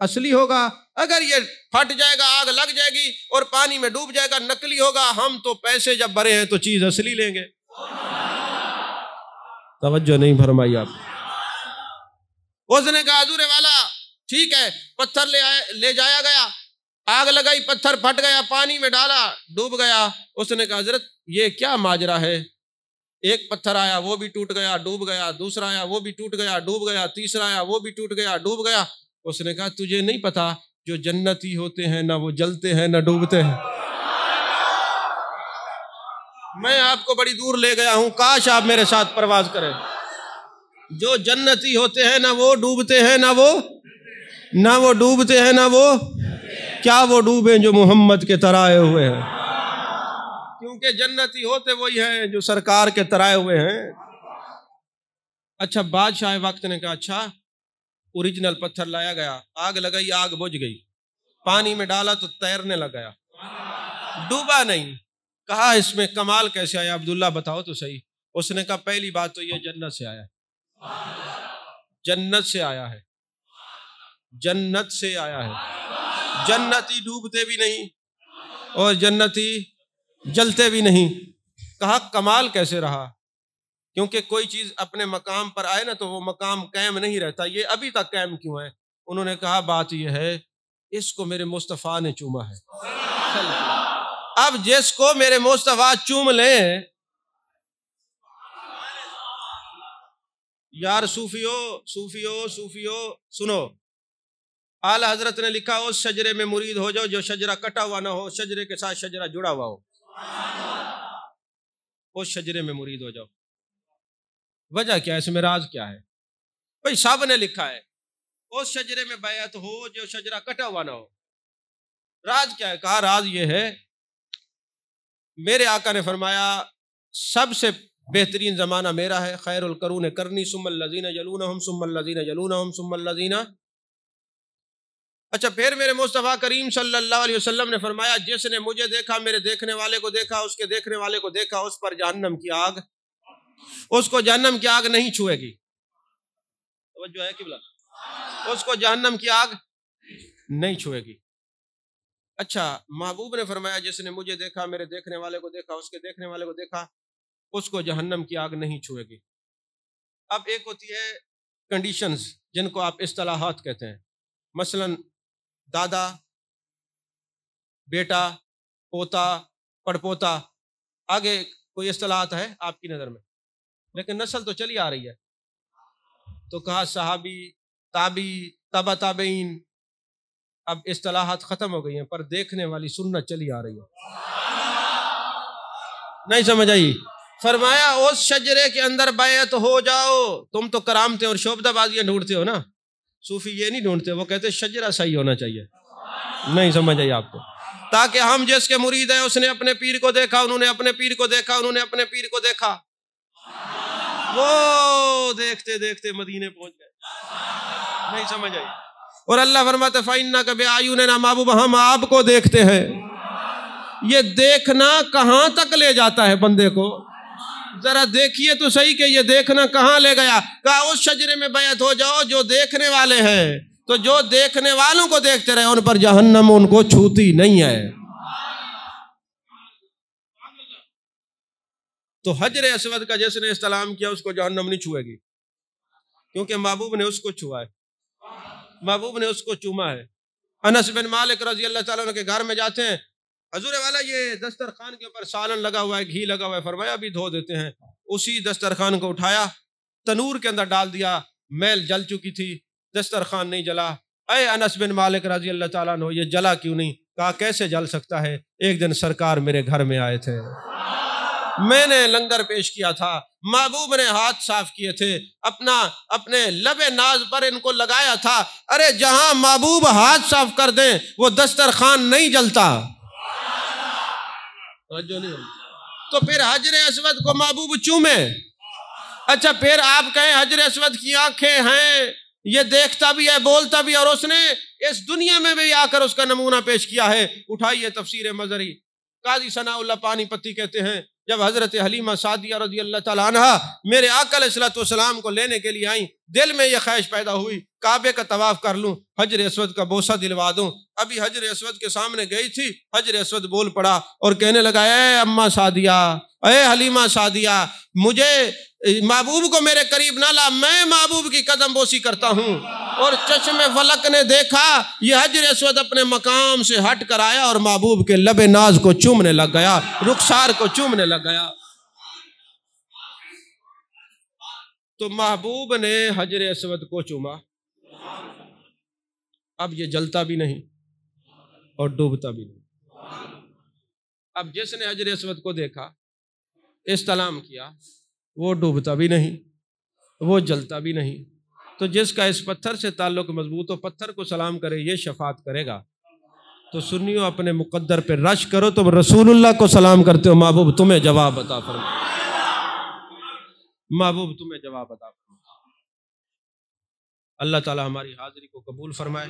اصلی ہوگا، اگر یہ پھٹ جائے گا آگ لگ جائے گی اور پانی میں ڈوب جائے گا نقلی ہوگا، ہم تو پیسے جب بھرے ہیں تو چیز اصلی لیں گے۔ توجہ نہیں فرمائی آپ۔ اس نے کہا حضور والا ٹھیک ہے، پتھر لے جایا گیا، آگ لگائی، پتھر پھٹ گیا، پانی میں ڈالا، ڈوب گیا۔ اس نے کہا حضرت یہ کیا ماجرا ہے؟ ایک پتھر آیا وہ بھی ٹوٹ گیا ڈوب گیا، دوسرا آیا وہ بھی ٹوٹ گیا ڈوب گیا، تیسرا آیا وہ بھی ٹوٹ گیا ڈوب گیا۔ اس نے کہا تجھے نہیں پتا جو جنتی ہوتے ہیں نہ وہ جلتے ہیں نہ ڈوبتے ہیں۔ میں آپ کو بڑی دور لے گیا ہوں، کاش آپ میرے ساتھ پرواز کریں۔ جو جنتی ہوتے ہیں نہ وہ ڈوبتے ہیں نہ وہ ڈوبتے ہیں نہ وہ کیا وہ ڈوبیں جو محمد کے ترائے ہوئے ہیں، کیونکہ جنتی ہوتے وہی ہیں جو سرکار کے ترائے ہوئے ہیں۔ اچھا بادشاہ وقت نے کہا اچھا، اوریجنل پتھر لایا گیا، آگ لگائی، آگ بجھ گئی، پانی میں ڈالا تو تیرنے لگ گیا، ڈوبا نہیں۔ کہا اس میں کمال کیسے آیا عبداللہ بتاؤ تو صحیح۔ اس نے کہا پہلی بات تو یہ جنت سے آیا ہے، جنت سے آیا ہے، جنت سے آیا ہے۔ جنتی ڈوبتے بھی نہیں اور جنتی جلتے بھی نہیں۔ کہا کمال کیسے رہا؟ کیونکہ کوئی چیز اپنے مقام پر آئے نا تو وہ مقام قائم نہیں رہتا، یہ ابھی تک قائم کیوں ہے؟ انہوں نے کہا بات یہ ہے اس کو میرے مصطفیٰ نے چوما ہے۔ اب جس کو میرے مصطفیٰ چوم لیں، یار صوفیو سنو، اعلی حضرت نے لکھا اس شجرے میں مرید ہو جاؤ جو شجرہ کٹا ہوا نہ ہو، شجرے کے ساتھ شجرہ جڑا ہوا ہو، اس شجرے میں مرید ہو جاؤ۔ وجہ کیا ہے؟ اس میں راز کیا ہے؟ بھئی سب نے لکھا ہے اس شجرے میں بیعت ہو جو شجرہ کٹا ہوا نہ ہو۔ راز کیا ہے؟ کہا راز یہ ہے میرے آقا نے فرمایا سب سے بہترین زمانہ میرا ہے، خیر القرون کرنی ثم الذین یلونہم ثم الذین یلونہم ثم الذین۔ اچھا پھر میرے مصطفیٰ کریم صلی اللہ علیہ وسلم نے فرمایا جس نے مجھے دیکھا، میرے دیکھنے والے کو دیکھا، اس کے دیکھنے والے کو دیکھا، اس پر جہنم کی آگ، اس کو جہنم کی آگ نہیں چھوئے گی۔ توجہ ہے قبلہ، اس کو جہنم کی آگ نہیں چھوئے گی۔ اچھا محبوب نے فرمایا جس نے مجھے دیکھا، میرے دیکھنے والے کو دیکھا، اس کے دیکھنے والے کو دیکھا، اس کو جہنم کی آگ نہیں چھوئے گی۔ اب ایک ہوتی ہے کنڈیشنز جن کو آپ اصطلاحات کہتے ہیں، مثلاً دادا، بیٹا، پوتا، پڑپوتا، آگے کوئی اصطلاحات ہے آپ کی نظر میں؟ لیکن نسل تو چلی آ رہی ہے۔ تو کہا صحابی، تابعی، تبع تابعین، اب اصطلاحات ختم ہو گئی ہیں پر دیکھنے والی سنت چلی آ رہی ہے۔ نہیں سمجھ آئی؟ فرمایا اس شجرے کے اندر بیعت ہو جاؤ۔ تم تو کرامتیں اور شعبدہ بازیاں ڈھونڈتے ہو نا، صوفی یہ نہیں ڈھونڈتے، وہ کہتے شجرہ صحیح ہونا چاہیے. نہیں سمجھ آئی آپ کو؟ تاکہ ہم جس کے مرید ہیں اس نے اپنے پیر کو دیکھا، انہوں نے اپنے پیر کو دیکھا، انہوں نے اپنے پیر کو دیکھا، وہ دیکھتے دیکھتے مدینے پہنچ گئے. نہیں سمجھ آئی؟ اور اللہ فرماتے فَإِنَّكَ بِأَعْيُنِنَا مَحْبُوب، ہم آپ کو دیکھتے ہیں. یہ دیکھنا کہاں تک لے جاتا ہے بندے کو؟ ذرا دیکھیے تو صحیح کہ یہ دیکھنا کہاں لے گیا. کہا اس شجرے میں بیعت ہو جاؤ جو دیکھنے والے ہیں، تو جو دیکھنے والوں کو دیکھتے رہے ان پر جہنم ان کو چھوتی نہیں ہے. تو حجر اسود کا جس نے استلام کیا اس کو جہنم نہیں چھوئے گی، کیونکہ محبوب نے اس کو چھوا ہے، محبوب نے اس کو چوما ہے. انس بن مالک رضی اللہ تعالیٰ عنہ کے گھر میں جاتے ہیں، حضور والا یہ دسترخوان کے اوپر سالن لگا ہوا ہے، گھی لگا ہوا ہے، فرمایا ابھی دھو دیتے ہیں. اسی دسترخوان کو اٹھایا، تنور کے اندر ڈال دیا، میل جل چکی تھی، دسترخوان نہیں جلا. اے انس بن مالک رضی اللہ تعالیٰ عنہ یہ جلا کیوں نہیں؟ کہا کیسے جل سکتا ہے، ایک دن سرکار میرے گھر میں آئے تھے، میں نے لنگر پیش کیا تھا، محبوب نے ہاتھ صاف کیے تھے، اپنے لب ناز پر ان کو لگایا تھا. ارے جہاں محبوب ہاتھ صاف کر دیں وہ دسترخوان نہیں جلتا. تو پھر حجر اسود کو محبوب چومے. اچھا پھر آپ کہیں حجر اسود کی آنکھیں ہیں، یہ دیکھتا بھی ہے بولتا بھی، اور اس نے اس دنیا میں بھی آ کر اس کا نمونہ پیش کیا ہے. اٹھائیے تفسیر مظہری، قاضی ثناء اللہ پانی پتی کہتے ہیں جب حضرت حلیمہ سعدیہ رضی اللہ تعالیٰ عنہ میرے آقا علیہ الصلوۃ والسلام کو لینے کے لیے آئیں، دل میں یہ خواہش پیدا ہوئی کعبے کا طواف کر لوں، حجر اسود کا بوسہ دلوا دوں. ابھی حجر اسود کے سامنے گئی تھی، حجر اسود بول پڑا اور کہنے لگا اے اماں سعدیہ، اے حلیمہ سعدیہ، مجھے محبوب کو میرے قریب نہ لا، میں محبوب کی قدم بوسی کرتا ہوں. اور چشم فلک نے دیکھا یہ حجر اسود اپنے مقام سے ہٹ کر آیا اور محبوب کے لب ناز کو چومنے لگ گیا، رخسار کو چومنے لگ گیا. تو محبوب نے حجر اسود کو چوما. اب یہ جلتا بھی نہیں اور ڈوبتا بھی نہیں. اب جس نے حجر اسود کو دیکھا، استلام کیا، وہ ڈوبتا بھی نہیں، وہ جلتا بھی نہیں. تو جس کا اس پتھر سے تعلق مضبوط ہو، پتھر کو سلام کرے یہ شفاعت کرے گا. تو سنیو اپنے مقدر پہ رش کرو، تم رسول اللہ کو سلام کرتے ہو، محبوب تمہیں جواب عطا فرمائے، محبوب تمہیں جواب عطا فرمائے. اللہ تعالی ہماری حاضری کو قبول فرمائے.